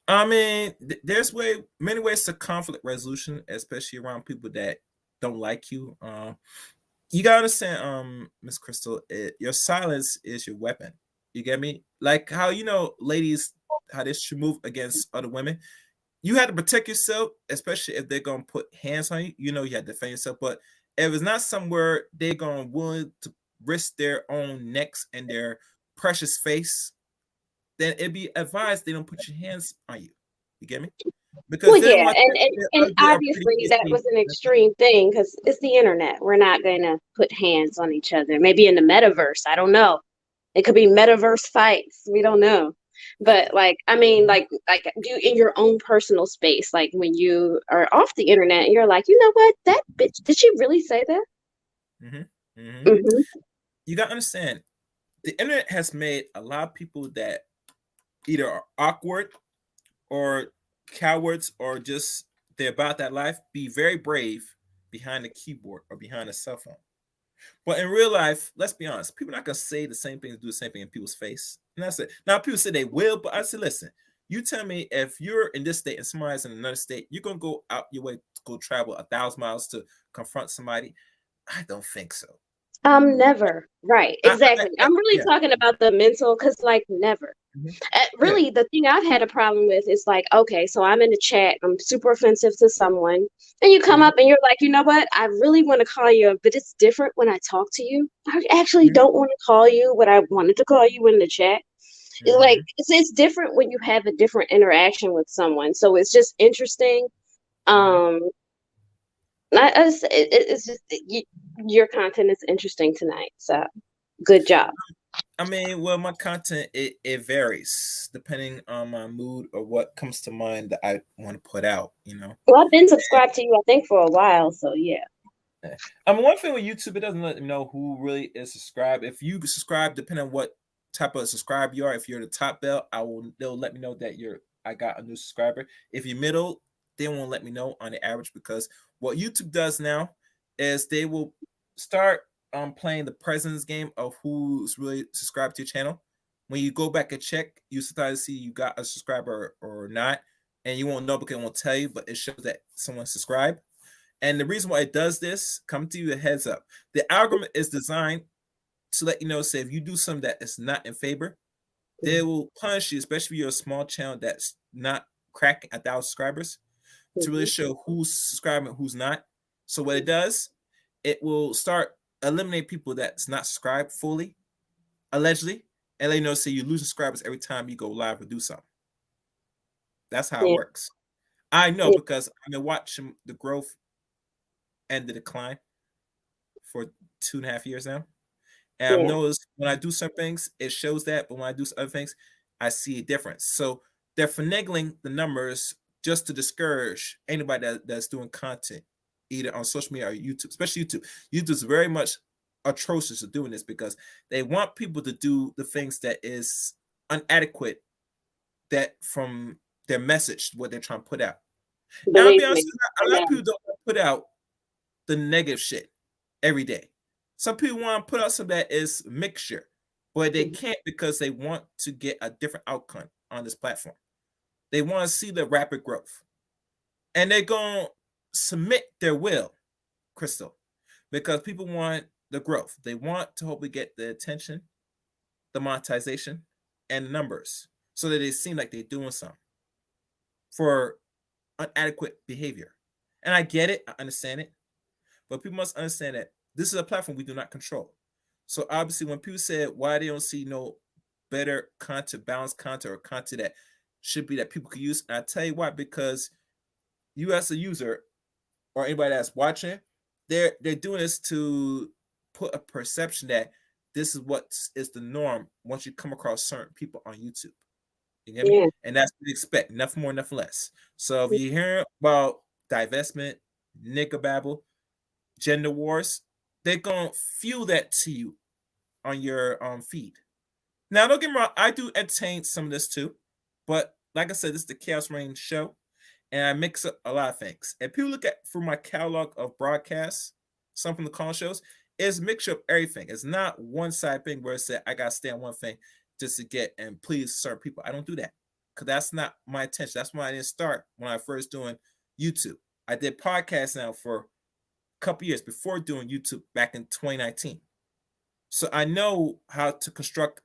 I mean, there's many ways to conflict resolution, especially around people that don't like you. You gotta understand, Miss Crystal, your silence is your weapon. You get me? Like how ladies, how they should move against other women. You have to protect yourself, especially if they're gonna put hands on you. You have to defend yourself. But if it's not somewhere they're gonna willing to risk their own necks and their precious face, then it'd be advised they don't put your hands on you. You get me? Because Well, then yeah, once and they're ugly or pretty, obviously they that see was an that's it. extreme thing because it's the internet. We're not going to put hands on each other. Maybe in the metaverse, I don't know. It could be metaverse fights. We don't know. But like, I mean, like do in your own personal space, like when you are off the internet and you're like, you know what, that bitch, did she really say that? Mm-hmm. Mm-hmm. Hmm. You gotta understand, the internet has made a lot of people that either are awkward or cowards or just they're about that life be very brave behind the keyboard or behind a cell phone. But in real life, let's be honest, people are not gonna say the same thing and do the same thing in people's face. And that's it. Now people say they will, but I say, listen, you tell me if you're in this state and somebody's in another state, you're gonna go out your way to go travel 1,000 miles to confront somebody. I don't think so. Never. Right. Exactly. I'm really Yeah. talking about the mental, because like never. Mhm. Yeah. Really, the thing I've had a problem with is like, okay, so I'm in a chat, I'm super offensive to someone, and you come Mhm. up and you're like, you know what? I really want to call you, but it's different when I talk to you. I actually Mhm. don't want to call you what I wanted to call you in the chat. It's like Mhm. it's different when you have a different interaction with someone. So it's just interesting. Mhm. Um, it's just your content is interesting tonight. So good job. I mean, well, my content it varies depending on my mood or what comes to mind that I want to put out. Well, I've been subscribed to you, I think, for a while. So yeah. Yeah. I mean, one thing with YouTube, it doesn't let me know who really is subscribed. If you subscribe, depending on what type of subscriber you are, if you're the top bell, they'll let me know that I got a new subscriber. If you're middle, they won't let me know on the average because what YouTube does now is they will start playing the presence game of who's really subscribed to your channel. When you go back and check, you start to see you got a subscriber or not, and you won't know because it won't tell you, but it shows that someone subscribed. And the reason why it does this, come to you a heads up. The algorithm is designed to let you know, say, if you do something that is not in favor, they will punish you, especially if you're a small channel that's not cracking 1,000 subscribers, to really Mhm. show who's subscribing and who's not. So what it does, it will start eliminate people that's not subscribed fully, allegedly, and let you know, say you lose subscribers every time you go live or do something. That's how it Yeah. works. I know Yeah. because I've been watching the growth and the decline for 2.5 years now. And I've Yeah. noticed when I do some things, it shows that, but when I do other things, I see a difference. So they're finagling the numbers just to discourage anybody that's doing content, either on social media or YouTube, especially YouTube. YouTube is very much atrocious at doing this because they want people to do the things that is inadequate that from their message, what they're trying to put out. And I'll be Believe honest, me, I a lot of know. people don't put out the negative shit every day. Some people want to put out something that is mixture, but they can't because they want to get a different outcome on this platform. They want to see the rapid growth. And they're going to submit their will, Crystal, because people want the growth. They want to hopefully get the attention, the monetization, and numbers so that they seem like they're doing something for inadequate behavior. And I get it, I understand it, but people must understand that this is a platform we do not control. So obviously, when people say why they don't see no better content, balanced content, or content that should be that people could use, I tell you why, because you as a user or anybody that's watching, they're doing this to put a perception that this is what is the norm once you come across certain people on YouTube. You get me? Yeah. And that's what you expect, nothing more, nothing less. So if you hear about divestment, nigger babble, gender wars, they're gonna fuel that to you on your feed. Now, don't get me wrong, I do entertain some of this too, but like I said, this is the Chaos Reign show, and I mix up a lot of things. And people look at through my catalog of broadcasts, some from the call shows, it's a mixture of everything. It's not one side thing where it said I gotta stay on one thing just to get and please certain people. I don't do that because that's not my intention. That's why I didn't start when I first doing YouTube. I did podcasts now for a couple years before doing YouTube back in 2019. So I know how to construct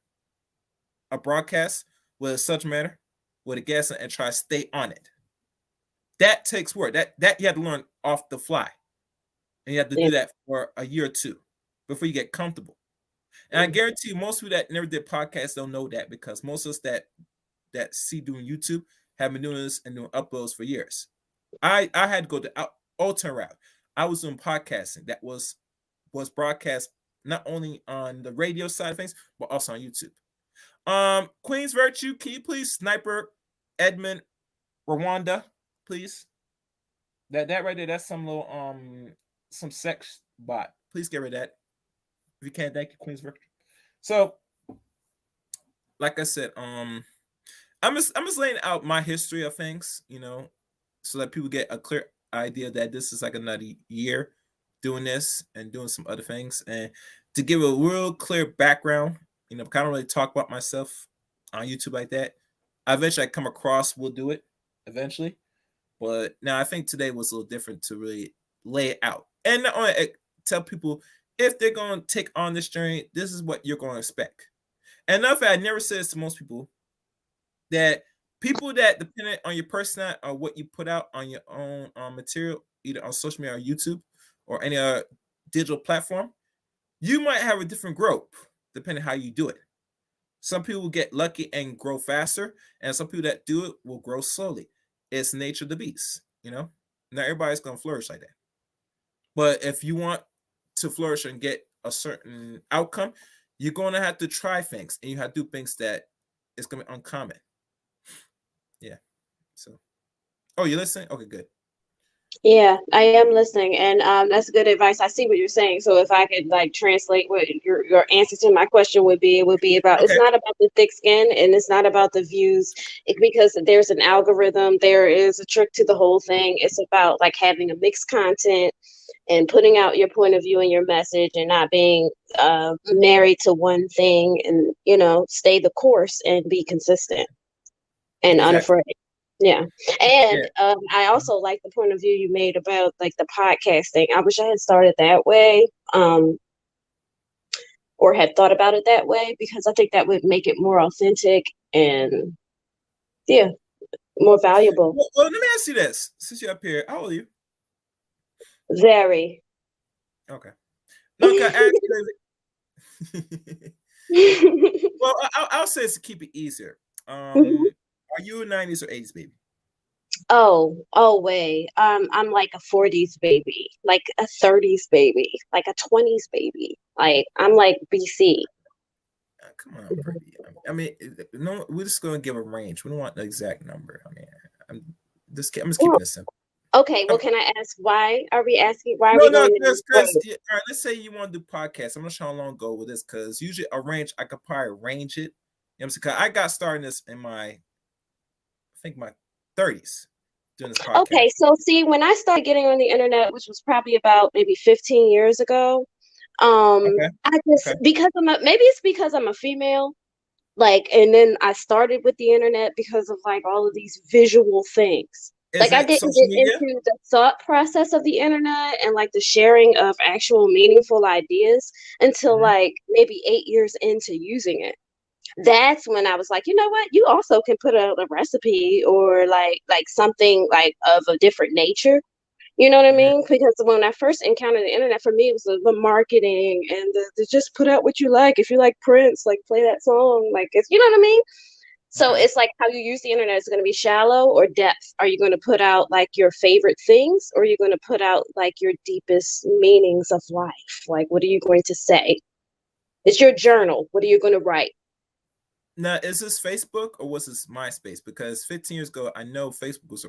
a broadcast with a subject matter, with a guest, and try to stay on it. That takes work. That you have to learn off the fly, and you have to do that for a year or two before you get comfortable. And I guarantee you, most people that never did podcasts don't know that because most of us that see doing YouTube have been doing this and doing uploads for years. I had to go the alternate route. I was doing podcasting that was broadcast not only on the radio side of things but also on YouTube. Queen's Virtue, can you please sniper Edmund Rwanda, please? That right there, that's some little some sex bot. Please get rid of that. If you can, thank you, Queen's Virtue. So, like I said, I'm just laying out my history of things, so that people get a clear idea that this is like another year doing this and doing some other things, and to give a real clear background. Kind of really talk about myself on YouTube like that. Eventually, I come across will do it eventually, but now I think today was a little different to really lay it out and not only tell people if they're going to take on this journey, this is what you're going to expect. And another thing I never says to most people that people that dependent on your personality or what you put out on your own material, either on social media or YouTube or any other digital platform, you might have a different growth depending how you do it. Some people get lucky and grow faster, and some people that do it will grow slowly. It's nature of the beast, Not everybody's going to flourish like that. But if you want to flourish and get a certain outcome, you're going to have to try things, and you have to do things that is going to be uncommon. Yeah. So, you're listening? Okay, good. Yeah, I am listening, and that's good advice. I see what you're saying. So if I could translate what your answer to my question would be, it would be about It's not about the thick skin, and it's not about the views, because there's an algorithm. There is a trick to the whole thing. It's about having a mixed content and putting out your point of view and your message, and not being married to one thing, and stay the course and be consistent and unafraid. Yeah. And I also like the point of view you made about the podcasting. I wish I had started that way, or had thought about it that way, because I think that would make it more authentic and more valuable. Well, let me ask you this. Since you're up here, how old are you? Very. Okay. No, well, I'll say it's to keep it easier. Are you a 90s or 80s baby? Oh, way. I'm like a 40s baby, like a 30s baby, like a 20s baby. I'm like BC. Come on, pretty. I mean, no, we're just going to give a range. We don't want the exact number. I mean, I'm just keeping it simple. Okay, well, can I ask why? Are we asking why? No, because all right, let's say you want to do podcasts. I'm not sure how long ago with this, because usually a range I could probably arrange it. Because I got started this in my 30s doing this podcast. Okay, so see, when I started getting on the internet, which was probably about maybe 15 years ago, because maybe it's because I'm a female, and then I started with the internet because of all of these visual things. I didn't get into the thought process of the internet and the sharing of actual meaningful ideas until maybe 8 years into using it. That's when I was like, you know what? You also can put a recipe or something of a different nature. You know what I mean? Because when I first encountered the internet, for me, it was the marketing and the just put out what you like. If you like Prince, play that song. You know what I mean? So it's how you use the internet is going to be shallow or depth. Are you going to put out your favorite things, or are you going to put out your deepest meanings of life? What are you going to say? It's your journal. What are you going to write? Now, is this Facebook or was this MySpace? Because 15 years ago, I know Facebook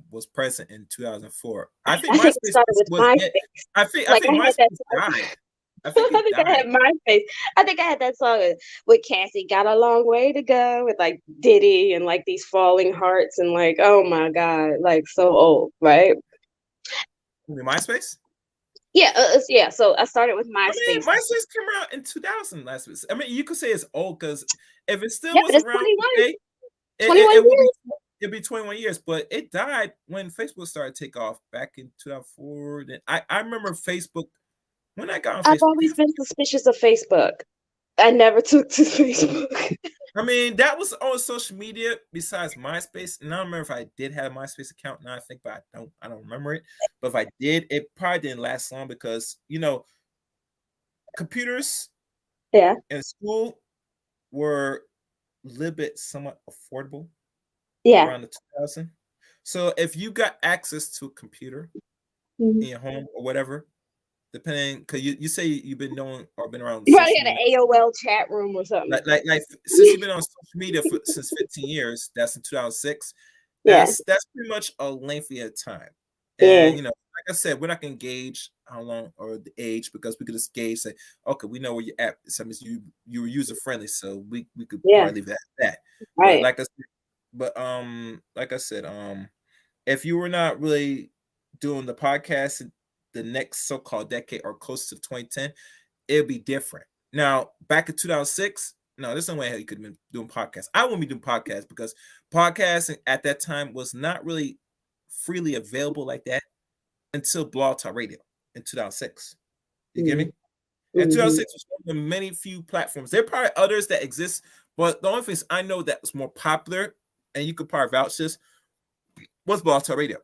was present in 2004. I think I think it MySpace started with was MySpace. dead. I think Like I had that MySpace song. died. I think I it think I died. had MySpace. I think I had that song with Cassie, "Got a Long Way to Go," with like Diddy and like these falling hearts and like, oh my God, like so old, right? MySpace? Yeah, yeah. So I started with I mean, MySpace. MySpace came out in 2000 last week. I mean, you could say it's old because if it still Yeah, was but it's around 21, today, 21 it would be years. it'd be 21 years. But it died when Facebook started to take off back in 2004. Then I remember Facebook when I got on I've Facebook. always been suspicious of Facebook. I never took to Facebook. I mean, that was on social media besides MySpace. And I don't remember if I did have a MySpace account now, I think, but I don't remember it. But if I did, it probably didn't last long because computers Yeah, in school were a little bit somewhat affordable yeah. around the 2000. So if you got access to a computer Mhm. in your home or whatever, depending, because you say you've been known or been around You probably social had an media, AOL chat room or something. like since you've been on social media since 15 years, that's in 2006. Yeah, That's pretty much a lengthy of time. yeah, And like I said, we're not gonna gauge how long or the age because we could just gauge say, okay, we know where you're at. So you were user friendly, so we could yeah. probably leave that at that. But Right. like I said, if you were not really doing the podcast in the next so-called decade or close to 2010, it'd be different. Now, back in 2006, no, there's no way you could have been doing podcasts. I wouldn't be doing podcasts because podcasting at that time was not really freely available like that until Blog Talk Radio in 2006. You get me? And Mm-hmm. 2006 was one of the many few platforms. There are probably others that exist, but the only things I know that was more popular, and you could probably vouch this, was Blog Talk Radio.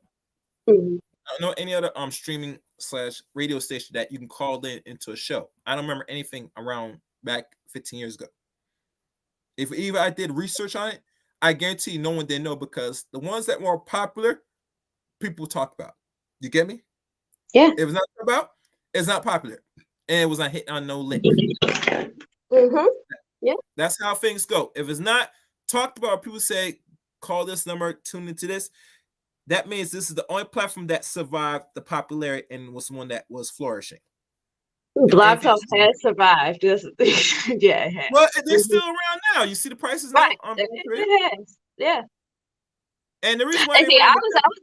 Mm-hmm. I don't know any other streaming / radio station that you can call in into a show. I don't remember anything around back 15 years ago. If even I did research on it, I guarantee you no one didn't know because the ones that were popular, people talk about. You get me? Yeah. If it's not about, it's not popular. And it was not hitting on no link. Mm-hmm. Yeah. That's how things go. If it's not talked about, people say, call this number, tune into this. That means this is the only platform that survived the popularity and was one that was flourishing. Blog Talk has survived. Yeah, it has. Well, they're Mm-hmm. still around now. You see the prices now. Right. It has. Yeah. And the reason why And they see, went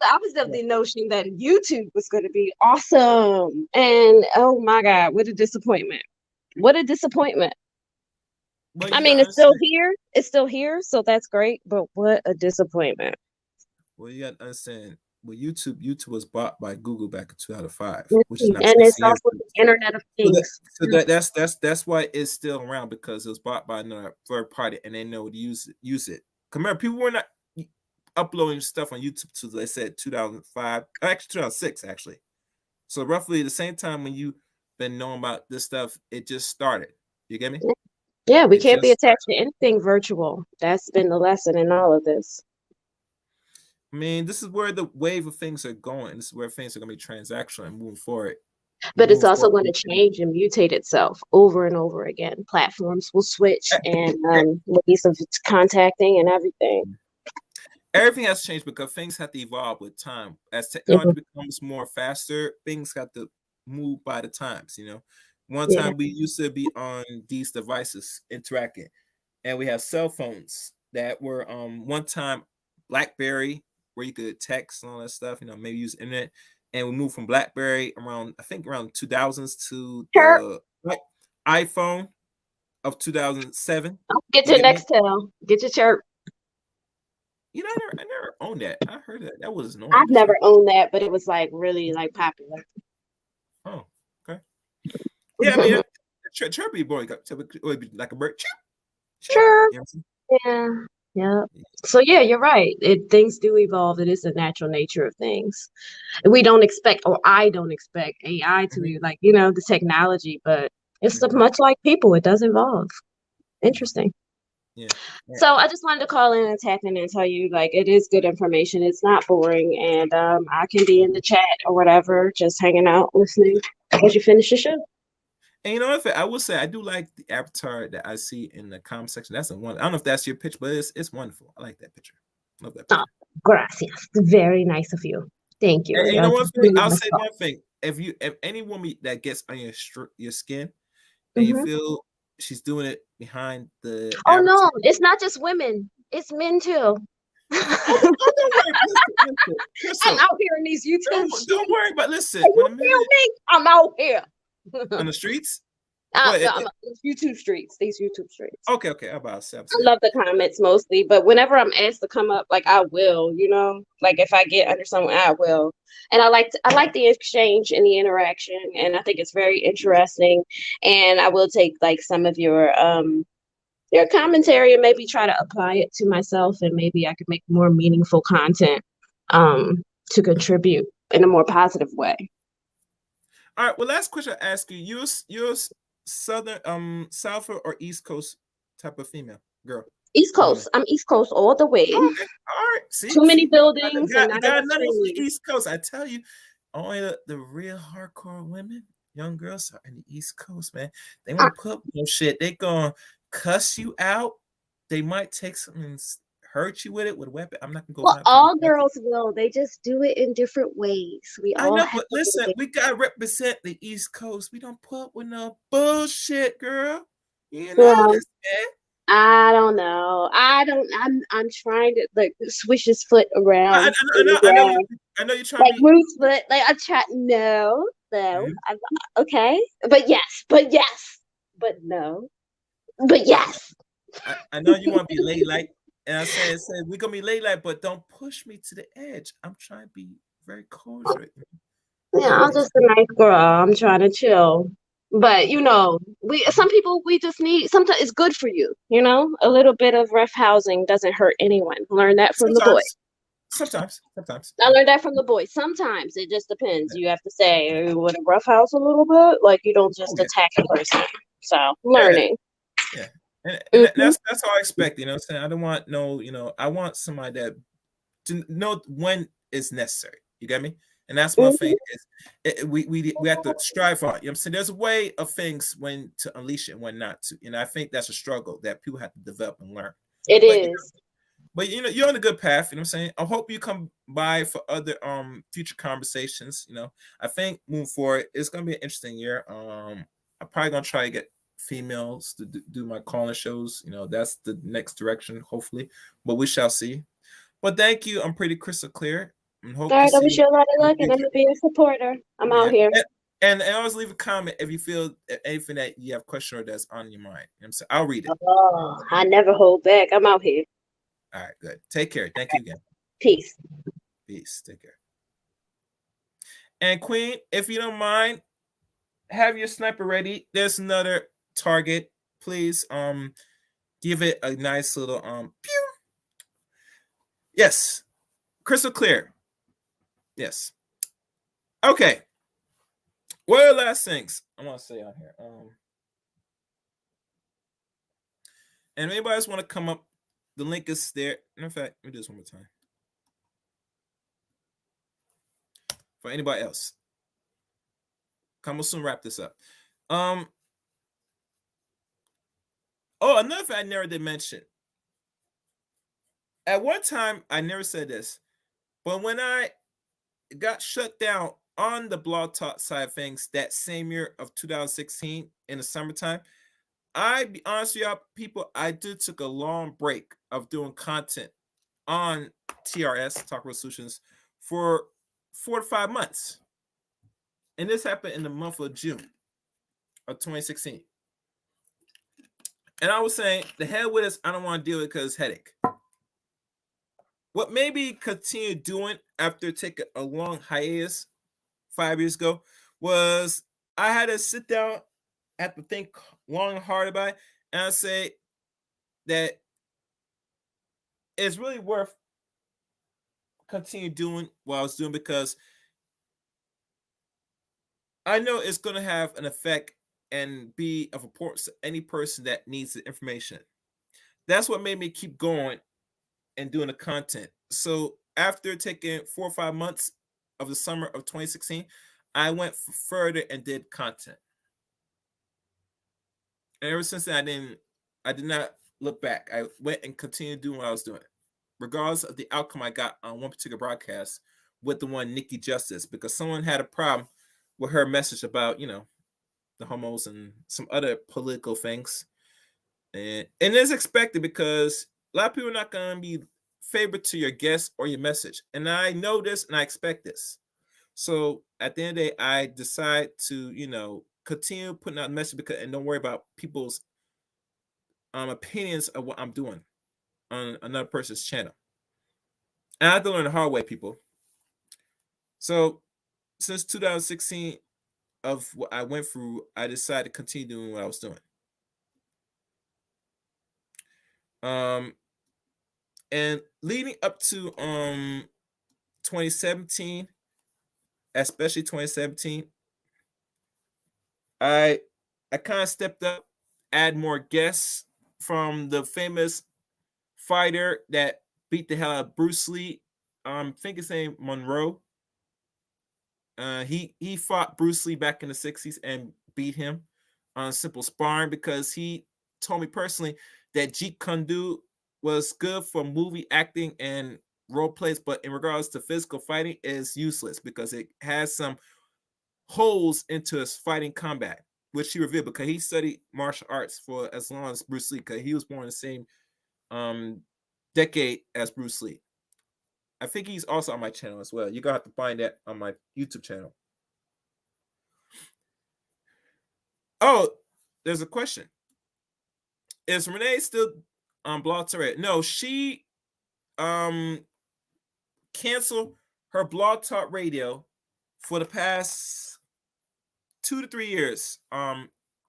I was of the notion that YouTube was going to be awesome, and oh my God, what a disappointment! What a disappointment! I mean, it's still here. It's still here, so that's great. But what a disappointment! Well, you got to understand. Well, YouTube was bought by Google back in 2005, which is And not it's 16 years also the Internet of Things. that's why it's still around because it was bought by another third party and they know to use it. Remember, people were not uploading stuff on YouTube till they said 2005, actually 2006, actually. So roughly the same time when you've been knowing about this stuff, it just started. You get me? Yeah, we can't be attached to anything virtual. That's been the lesson in all of this. I mean, this is where the wave of things are going. This is where things are going to be transactional and moving forward. But it's also going to change and mutate itself over and over again. Platforms will switch and ways of contacting and everything. Everything has changed because things have to evolve with time. As technology becomes more faster, things have to move by the times. One time we used to be on these devices interacting, and we have cell phones that were one time BlackBerry, where you could text and all that stuff, maybe use internet. And we moved from BlackBerry around 2000s to the iPhone of 2007. Get your Nextel. Get your chirp. I never owned that. I heard that was annoying. I've never owned that, but it was like really like popular. Oh, okay. Yeah, I mean, chirpy boy would be like a bird. Sure. Yeah. So yeah, you're right. Things do evolve. It is the natural nature of things. We don't expect, or I don't expect AI to be like, the technology, but it's much like people. It does evolve. Interesting. Yeah. So I just wanted to call in and tap in and tell you, like, it is good information. It's not boring, and I can be in the chat or whatever, just hanging out, listening as you finish the show. And you know what? I will say I do like the avatar that I see in the comment section. That's a one. I don't know if that's your picture, but it's wonderful. I like that picture. Love that Oh, picture. gracias. Very nice of you. Thank you. And you know That's what? For me, really I'll nice say thought. one thing: if any woman that gets on your skin, and you Mhm. feel she's doing it behind the Oh avatar. no, it's not just women. It's men too. Oh, don't worry. Listen, I'm Crystal. out here in these YouTube Don't streets. worry. But listen, Can when you a feel minute me? I'm out here. on the streets, well, No, I'm these YouTube streets. These YouTube streets. okay. How about I love the comments mostly, but whenever I'm asked to come up, like I will, like if I get under someone, I will. And I like the exchange and the interaction, and I think it's very interesting. And I will take like some of your commentary and maybe try to apply it to myself, and maybe I could make more meaningful content um to contribute in a more positive way. All right. Well, last question I ask you: you're southern, south or east coast type of female girl East or woman? Coast. I'm East Coast all the way. Oh, okay. All right. See, Too many see, buildings and not got enough nothing from the trees. East Coast. I tell you, only the real hardcore women, young girls, are in the East Coast, man. They won't put up no shit. They gonna cuss you out. They might take something and hurt you with it with a weapon. I'm not gonna go Well, violent for all the. girls will. They just do it in different ways. We I all know, have but a little listen, bit. we gotta represent the East Coast. We don't put up with no bullshit, girl. You know Well, this, man. I don't know. I'm trying to like swish his foot I, around I, I in know, the I know grass. you. I know you're trying to Like be. Ruth's foot. Like I try no, no. Mhm. I'm okay. But yes, but yes. But no. But yes. I know you want to be ladylike, and I said we're gonna be ladylike, but don't push me to the edge. I'm trying to be very cordial. Yeah, You I'm understand? just a nice girl. I'm trying to chill. But we some people we just need sometimes it's good for you, A little bit of rough housing doesn't hurt anyone. Learn that from the boy. Sometimes. I learned that from the boy. Sometimes it just depends. You have to say, "Would a rough house a little bit?" Like you don't Oh just yeah, attack a person. So yeah, learning. yeah. And Hmm. that's all I expect. You know what I'm saying? I don't want no. I want somebody that to know when it's necessary. You get me? And that's one thing Hmm. is we have to strive for it. You know what I'm saying? There's a way of things when to unleash it and when not to. And I think that's a struggle that people have to develop and learn. It But is. you're on a good path. You know what I'm saying? I hope you come by for other future conversations. I think moving forward, it's gonna be an interesting year. I'm probably gonna try to get females to do my calling shows. That's the next direction, hopefully. But we shall see. But thank you. I'm pretty crystal clear. And All hope to right. I see wish you you a lot of in the luck, and I'm future. gonna be a supporter. I'm out Yeah. here. And always leave a comment if you feel anything that you have question or that's on your mind. You know what I'm saying? I'll read it. Oh, I never hold back. I'm out here. All right, good. Take care. Thank you again. Peace. Peace. Take care. And Queen, if you don't mind, have your sniper ready. There's another target. Please give it a nice little pew. Yes. Crystal clear. Yes. Okay. What are the last things I want to say on here? And if anybody else want to come up, the link is there. In fact, let me do this one more time. For anybody else. Come, we'll soon wrap this up. Another thing I never did mention. At one time, I never said this, but when I got shut down on the Blog Talk side of things that same year of 2016 in the summertime, I be honest with y'all, people, I did took a long break of doing content on TRS, Talk Real Solutions, for 4 to 5 months. And this happened in the month of June of 2016. And I was saying, the hell with us, I don't want to deal with it because it's headache. What maybe continue doing after taking a long hiatus 5 years ago was I had to sit down, have to think long and hard about it, and I say that it's really worth continue doing what I was doing because I know it's going to have an effect and be of importance to any person that needs the information. That's what made me keep going and doing the content. So after taking 4 or 5 months of the summer of 2016, I went further and did content. And ever since then, I did not look back. I went and continued doing what I was doing, regardless of the outcome I got on one particular broadcast with the one Nikki Justice, because someone had a problem with her message about, the homos and some other political things. And it's expected because a lot of people are not going to be favorite to your guest or your message. And I know this and I expect this. So at the end of the day, I decide to, continue putting out a message and don't worry about people's opinions of what I'm doing on another person's channel. And I had to learn the hard way, people. So since 2016 of what I went through, I decided to continue doing what I was doing. And leading up to 2017, especially 2017, I kind of stepped up, add more guests from the famous fighter that beat the hell out of Bruce Lee. I think his name Monroe. He fought Bruce Lee back in the 60s and beat him on simple sparring because he told me personally that Jeet Kune Do was good for movie acting and role plays, but in regards to physical fighting, is useless because it has some holes into his fighting combat, which he revealed because he studied martial arts for as long as Bruce Lee, because he was born in the same decade as Bruce Lee. I think he's also on my channel as well. You're going to have to find that on my YouTube channel. Oh, there's a question. Is Renee still on Blog Talk Radio? No, she canceled her Blog Talk Radio for the past 2 to 3 years,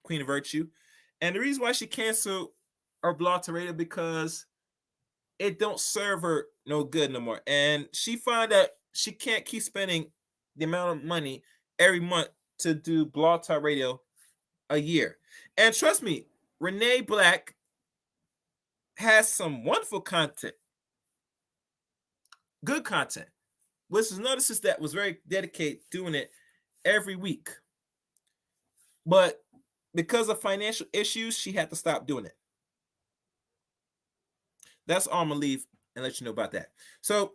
Queen of Virtue. And the reason why she canceled her Blog Talk Radio because it don't serve her no good no more. And she found that she can't keep spending the amount of money every month to do Blog Talk Radio a year. And trust me, Renee Black has some wonderful content, good content, which is notices that was very dedicated doing it every week. But because of financial issues, she had to stop doing it. That's all I'm gonna leave and let you know about that. So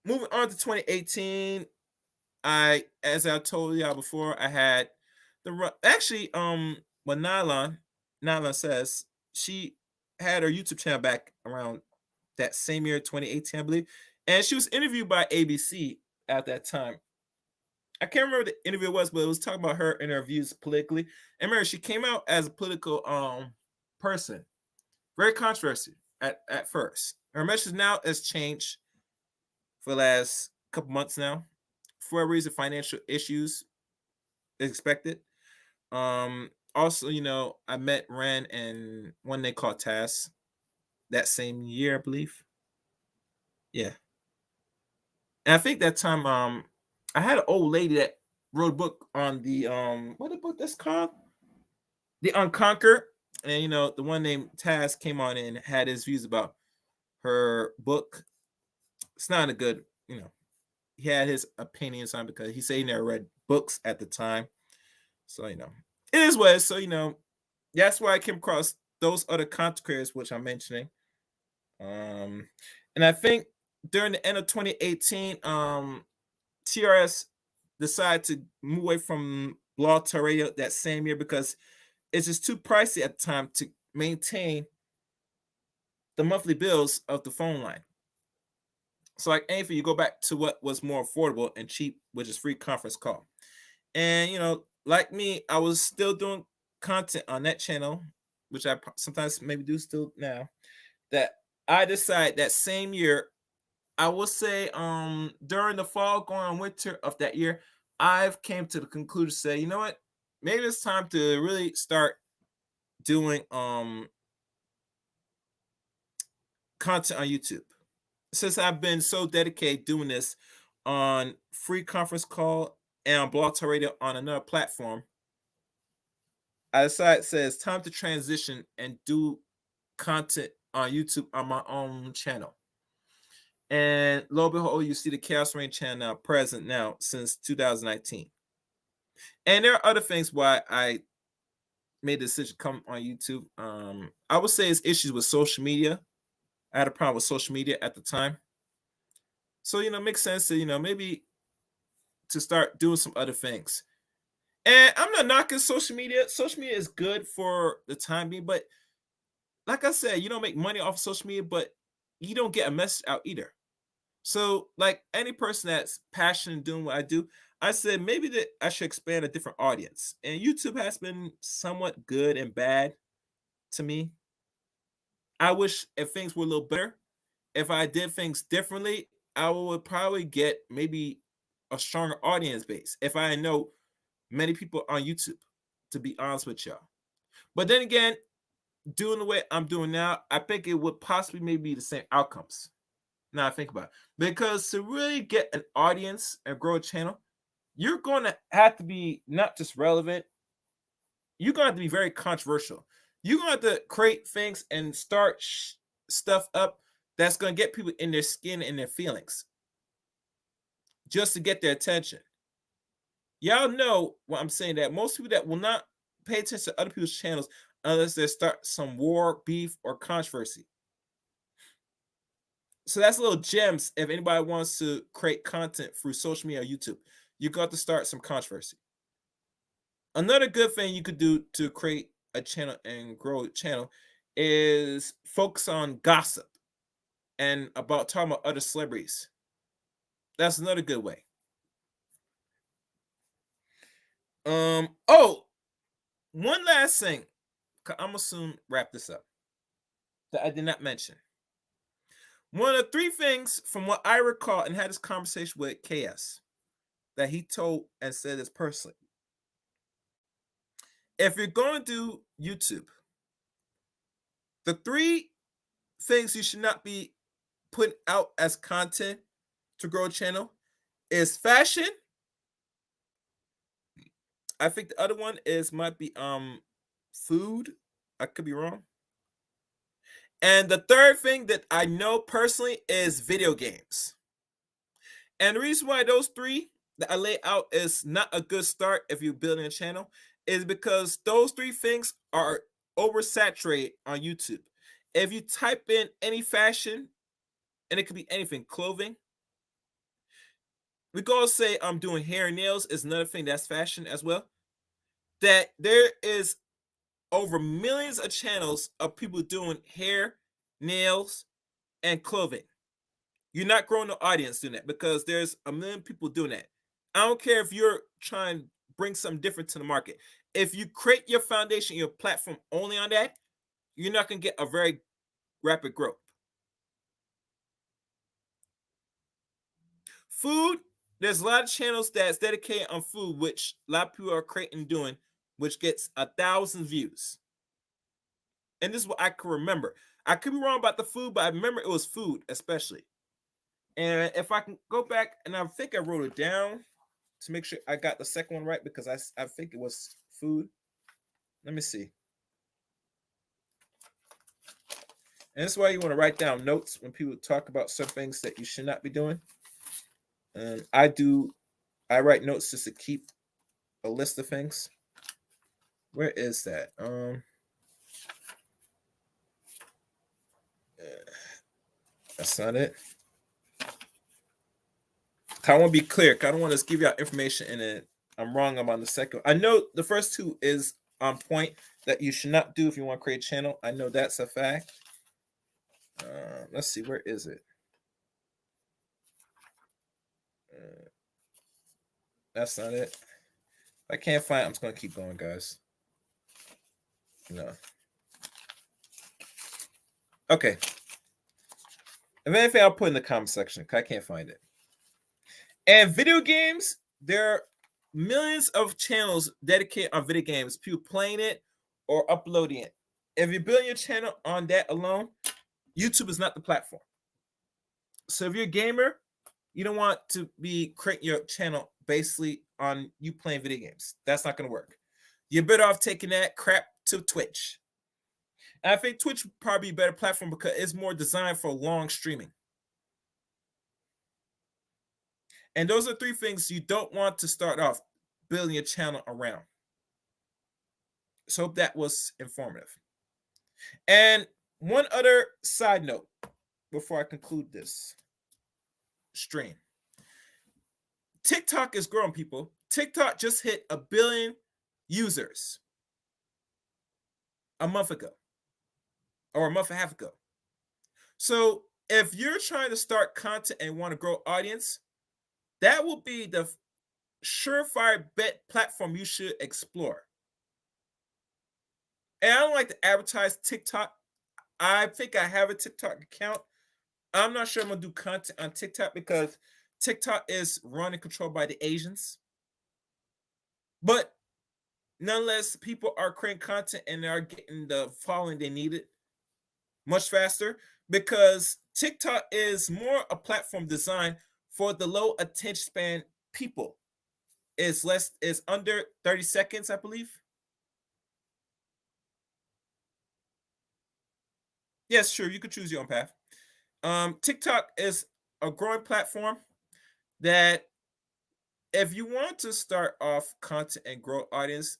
moving on to 2018, as I told y'all before, I had when Nylon says she had her YouTube channel back around that same year, 2018, I believe, and she was interviewed by ABC at that time. I can't remember what the interview was, but it was talking about her and her views politically. And remember, she came out as a political person. Very controversial at first. Her message now has changed for the last couple months now. For a reason, financial issues is expected. Also, I met Ren and one they called Taz that same year, I believe. Yeah. And I think that time I had an old lady that wrote a book on the what the book that's called? The Unconquered. And the one named Taz came on and had his views about her book. It's not a good, he had his opinions on it because he said he never read books at the time. So, it is what it is. So, that's why I came across those other content creators which I'm mentioning. And I think during the end of 2018, TRS decided to move away from Blog Talk Radio that same year because it's just too pricey at the time to maintain the monthly bills of the phone line. So like anything, you go back to what was more affordable and cheap, which is free conference call. And like me, I was still doing content on that channel, which I sometimes maybe do still now. That I decided that same year, I will say during the fall going on winter of that year, I've came to the conclusion to say, you know what, maybe it's time to really start doing content on YouTube. Since I've been so dedicated doing this on free conference call and on Blog Talk Radio on another platform, I decided it's time to transition and do content on YouTube on my own channel. And lo and behold, you see the Chaos Reign channel now present now since 2019. And there are other things why I made the decision to come on YouTube. I would say it's issues with social media. I had a problem with social media at the time. So, it makes sense to, maybe to start doing some other things. And I'm not knocking social media. Social media is good for the time being, but like I said, you don't make money off of social media, but you don't get a message out either. So, like any person that's passionate in doing what I do, I said maybe that I should expand a different audience. And YouTube has been somewhat good and bad to me. I wish if things were a little better, if I did things differently, I would probably get maybe a stronger audience base if I know many people on YouTube, to be honest with y'all. But then again, doing the way I'm doing now, I think it would possibly maybe be the same outcomes. Now I think about it. Because to really get an audience and grow a channel, you're going to have to be not just relevant, you're going to have to be very controversial. You're going to have to create things and start stuff up that's going to get people in their skin and their feelings just to get their attention. Y'all know what I'm saying, that most people that will not pay attention to other people's channels unless they start some war, beef, or controversy. So that's little gems if anybody wants to create content through social media or YouTube. You got to start some controversy. Another good thing you could do to create a channel and grow a channel is focus on gossip and about talking about other celebrities. That's another good way. Oh, one last thing. I'm gonna soon wrap this up that I did not mention. One of the 3 things from what I recall and had this conversation with KS that he told and said this personally. If you're going to do YouTube, the 3 things you should not be putting out as content to grow a channel is fashion. I think the other one might be food. I could be wrong. And the third thing that I know personally is video games. And the reason why those 3 that I lay out is not a good start if you're building a channel is because those 3 things are oversaturated on YouTube. If you type in any fashion, and it could be anything, clothing, we go say I'm doing hair and nails is another thing that's fashion as well. That there is over millions of channels of people doing hair, nails, and clothing. You're not growing the audience doing that because there's a million people doing that. I don't care if you're trying to bring something different to the market. If you create your foundation, your platform only on that, you're not going to get a very rapid growth. Food, there's a lot of channels that's dedicated on food, which a lot of people are creating and doing, which gets 1,000 views. And this is what I can remember. I could be wrong about the food, but I remember it was food, especially. And if I can go back, and I think I wrote it down to make sure I got the second one right, because I think it was food. Let me see. And that's why you want to write down notes when people talk about some things that you should not be doing. And I write notes just to keep a list of things. Where is that? That's not it. I want to be clear. I don't want to give you out information and then I'm wrong about the second. I know the first 2 is on point that you should not do if you want to create a channel. I know that's a fact. Let's see, where is it? That's not it. If I can't find it, I'm just going to keep going, guys. No. Okay. If anything, I'll put in the comment section because I can't find it. And video games, there are millions of channels dedicated on video games, people playing it or uploading it. If you're building your channel on that alone, YouTube is not the platform. So if you're a gamer, you don't want to be creating your channel basically on you playing video games. That's not going to work. You're better off taking that crap to Twitch. And I think Twitch would probably be a better platform because it's more designed for long streaming. And those are 3 things you don't want to start off building a channel around. So hope that was informative. And one other side note before I conclude this stream. TikTok is growing, people. TikTok just hit 1 billion users a month ago, or a month and a half ago. So if you're trying to start content and want to grow audience, that will be the surefire bet platform you should explore. And I don't like to advertise TikTok. I think I have a TikTok account. I'm not sure I'm gonna do content on TikTok because TikTok is run and controlled by the Asians. But nonetheless, people are creating content and they are getting the following they needed much faster because TikTok is more a platform designed for the low attention span people. It's under 30 seconds, I believe. Yes, sure, you could choose your own path. TikTok is a growing platform that if you want to start off content and grow audience,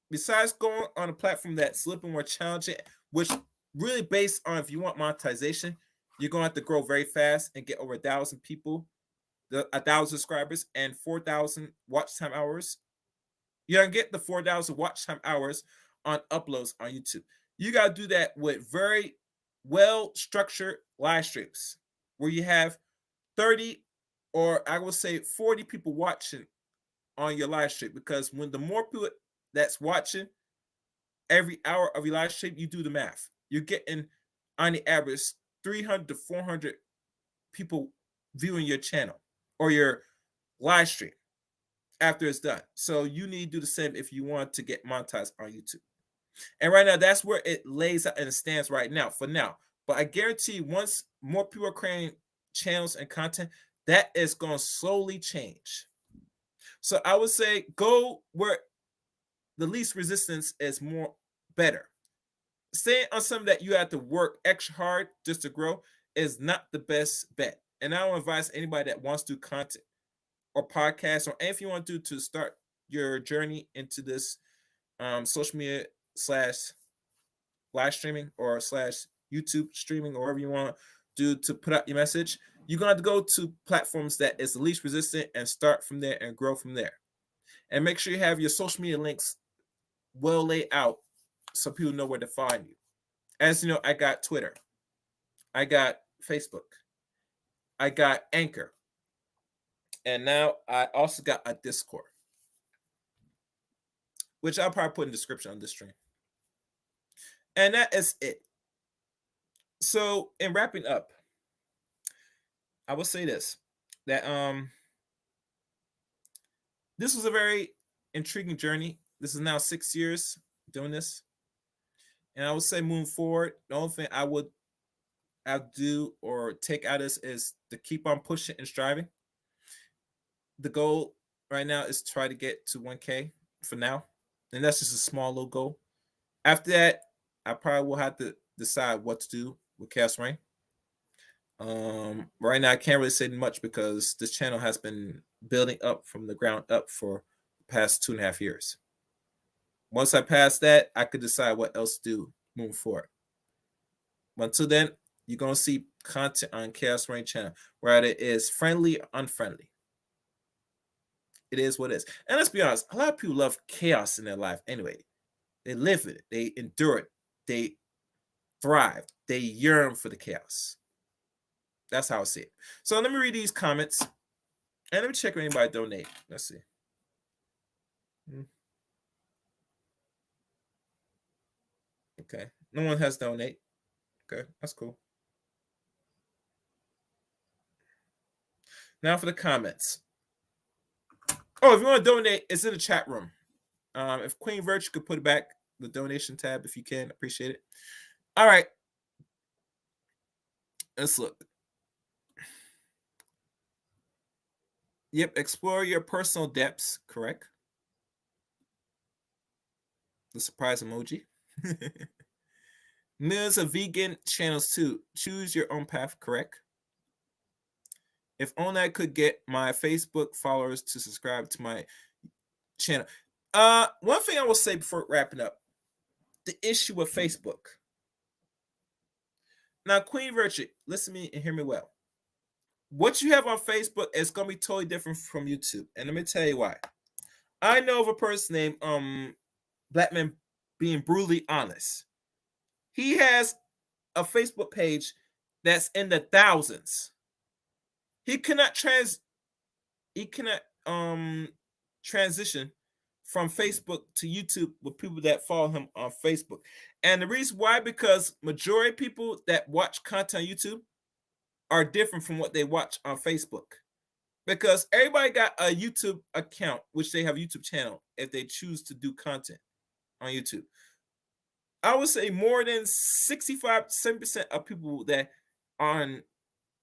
besides going on a platform that's a little bit more challenging, which really based on if you want monetization, you're going to have to grow very fast and get over 1,000 people, 1,000 subscribers, and 4,000 watch time hours. You're going to get the 4,000 watch time hours on uploads on YouTube. You got to do that with very well-structured live streams where you have 30 or I would say 40 people watching on your live stream, because when the more people that's watching every hour of your live stream, you do the math. You're getting on the average 300 to 400 people viewing your channel or your live stream after it's done. So you need to do the same if you want to get monetized on YouTube. And right now, that's where it lays out and it stands right now for now. But I guarantee once more people are creating channels and content, that is going to slowly change. So I would say go where the least resistance is more better. Staying on something that you have to work extra hard just to grow is not the best bet. And I don't advise anybody that wants to do content or podcast or anything you want to do to start your journey into this social media / live streaming or / YouTube streaming or whatever you want to do to put out your message. You're going to have to go to platforms that is the least resistant and start from there and grow from there. And make sure you have your social media links well laid out so people know where to find you. As you know, I got Twitter, I got Facebook, I got Anchor, and now I also got a Discord, which I'll probably put in the description on this stream. And that is it. So in wrapping up, I will say this, that this was a very intriguing journey. This is now 6 years doing this. And I would say moving forward, the only thing I would do or take out is to keep on pushing and striving. The goal right now is to try to get to 1K for now. And that's just a small little goal. After that, I probably will have to decide what to do with Chaos Reign. Right now, I can't really say much because this channel has been building up from the ground up for the past 2.5 years. Once I pass that, I could decide what else to do moving forward. But until then, you're going to see content on Chaos Reign channel, whether it is friendly or unfriendly. It is what it is. And let's be honest, a lot of people love chaos in their life anyway. They live it. They endure it. They thrive. They yearn for the chaos. That's how I see it. So let me read these comments. And let me check if anybody donate. Let's see. Okay. No one has donate. Okay, that's cool. Now for the comments. Oh, if you want to donate, it's in the chat room. If Queen Virtue could put it back, the donation tab, if you can, appreciate it. All right. Let's look. Yep, explore your personal depths, correct? The surprise emoji. Millions of vegan channels too. Choose your own path, correct? If only I could get my Facebook followers to subscribe to my channel. One thing I will say before wrapping up. the issue with Facebook. Now, Queen Virtue, listen to me and hear me well. What you have on Facebook is going to be totally different from YouTube. And let me tell you why. I know of a person named Black Man Being Brutally Honest. He has a Facebook page that's in the thousands. He cannot transition from Facebook to YouTube with people that follow him on Facebook. And the reason why, because majority of people that watch content on YouTube are different from what they watch on Facebook. Because everybody got a YouTube account, which they have a YouTube channel if they choose to do content on YouTube. I would say more than 65-70% of people that on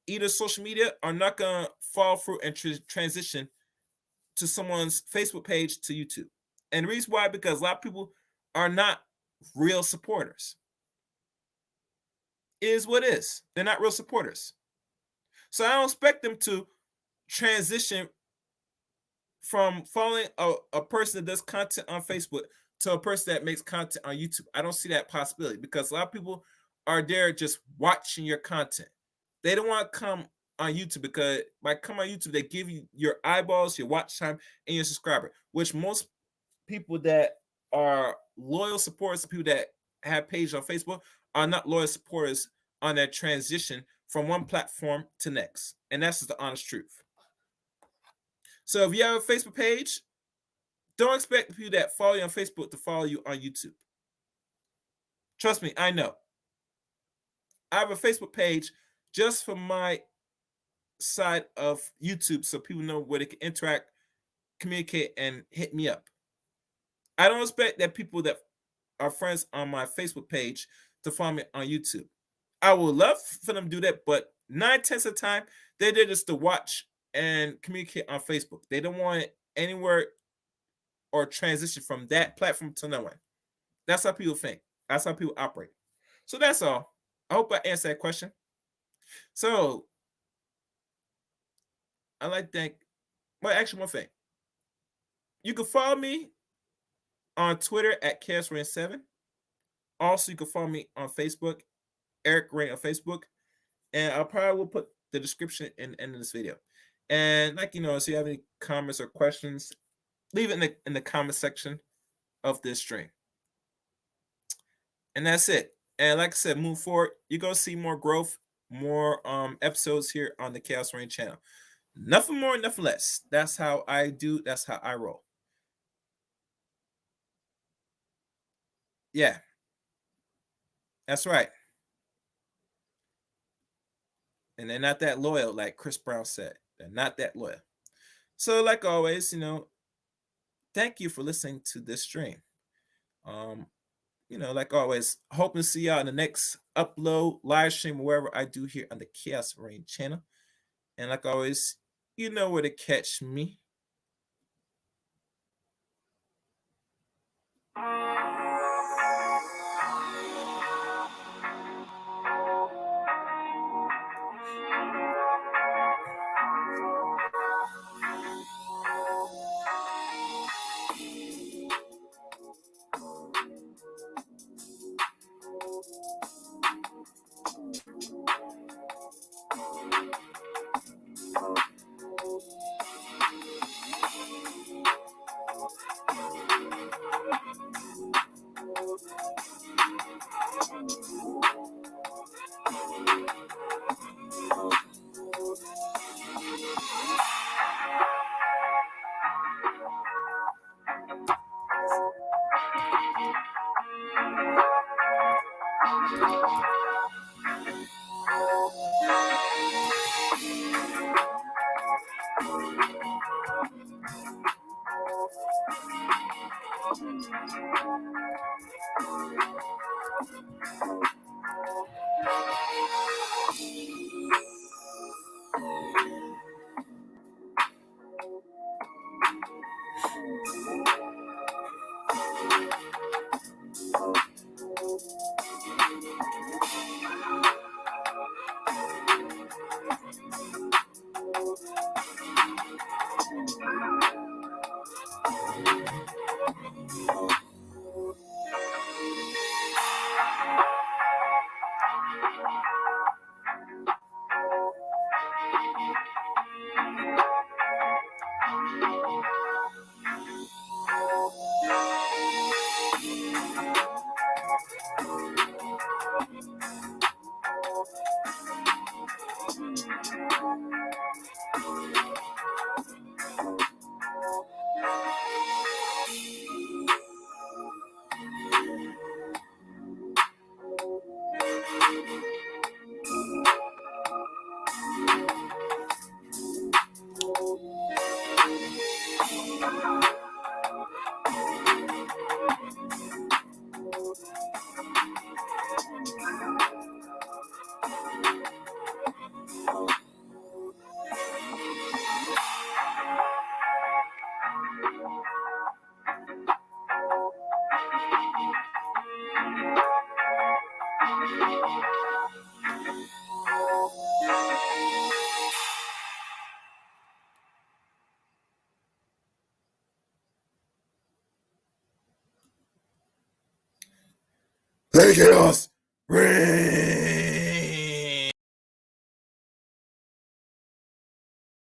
either social media are not going to fall through and transition to someone's Facebook page to YouTube. And the reason why, because a lot of people are not real supporters. It is what it is. They're not real supporters. So I don't expect them to transition from following a person that does content on Facebook to a person that makes content on YouTube. I don't see that possibility, because a lot of people are there just watching your content. They don't want to come on YouTube, because by coming on YouTube, they give you your eyeballs, your watch time, and your subscriber, which most people that are loyal supporters, people that have pages on Facebook, are not loyal supporters on that transition from one platform to next. And that's just the honest truth. So if you have a Facebook page, don't expect the people that follow you on Facebook to follow you on YouTube. Trust me, I know. I have a Facebook page just for my side of YouTube, so people know where they can interact, communicate, and hit me up. I don't expect that people that are friends on my Facebook page to follow me on YouTube. I would love for them to do that, but 9/10 of the time, they're there just to watch and communicate on Facebook. They don't want it anywhere or transition from that platform to another one. That's how people think. That's how people operate. So that's all. I hope I answered that question. So I like to thank, well, actually, one thing. You can follow me on Twitter at ChaosRain7. Also, you can follow me on Facebook, Eric Rain on Facebook. And I probably will put the description in the end of this video. And if you have any comments or questions, leave it in the comment section of this stream. And that's it. And like I said, move forward. You're going to see more growth, more episodes here on the Chaos Rain channel. Nothing more, nothing less. That's how I do. That's how I roll. Yeah. That's right. And they're not that loyal, like Chris Brown said. They're not that loyal. So like always, thank you for listening to this stream. Like always, hoping to see y'all in the next upload, live stream, wherever I do here on the Chaos Rain channel. And like always, you know where to catch me. Play chaos, ring.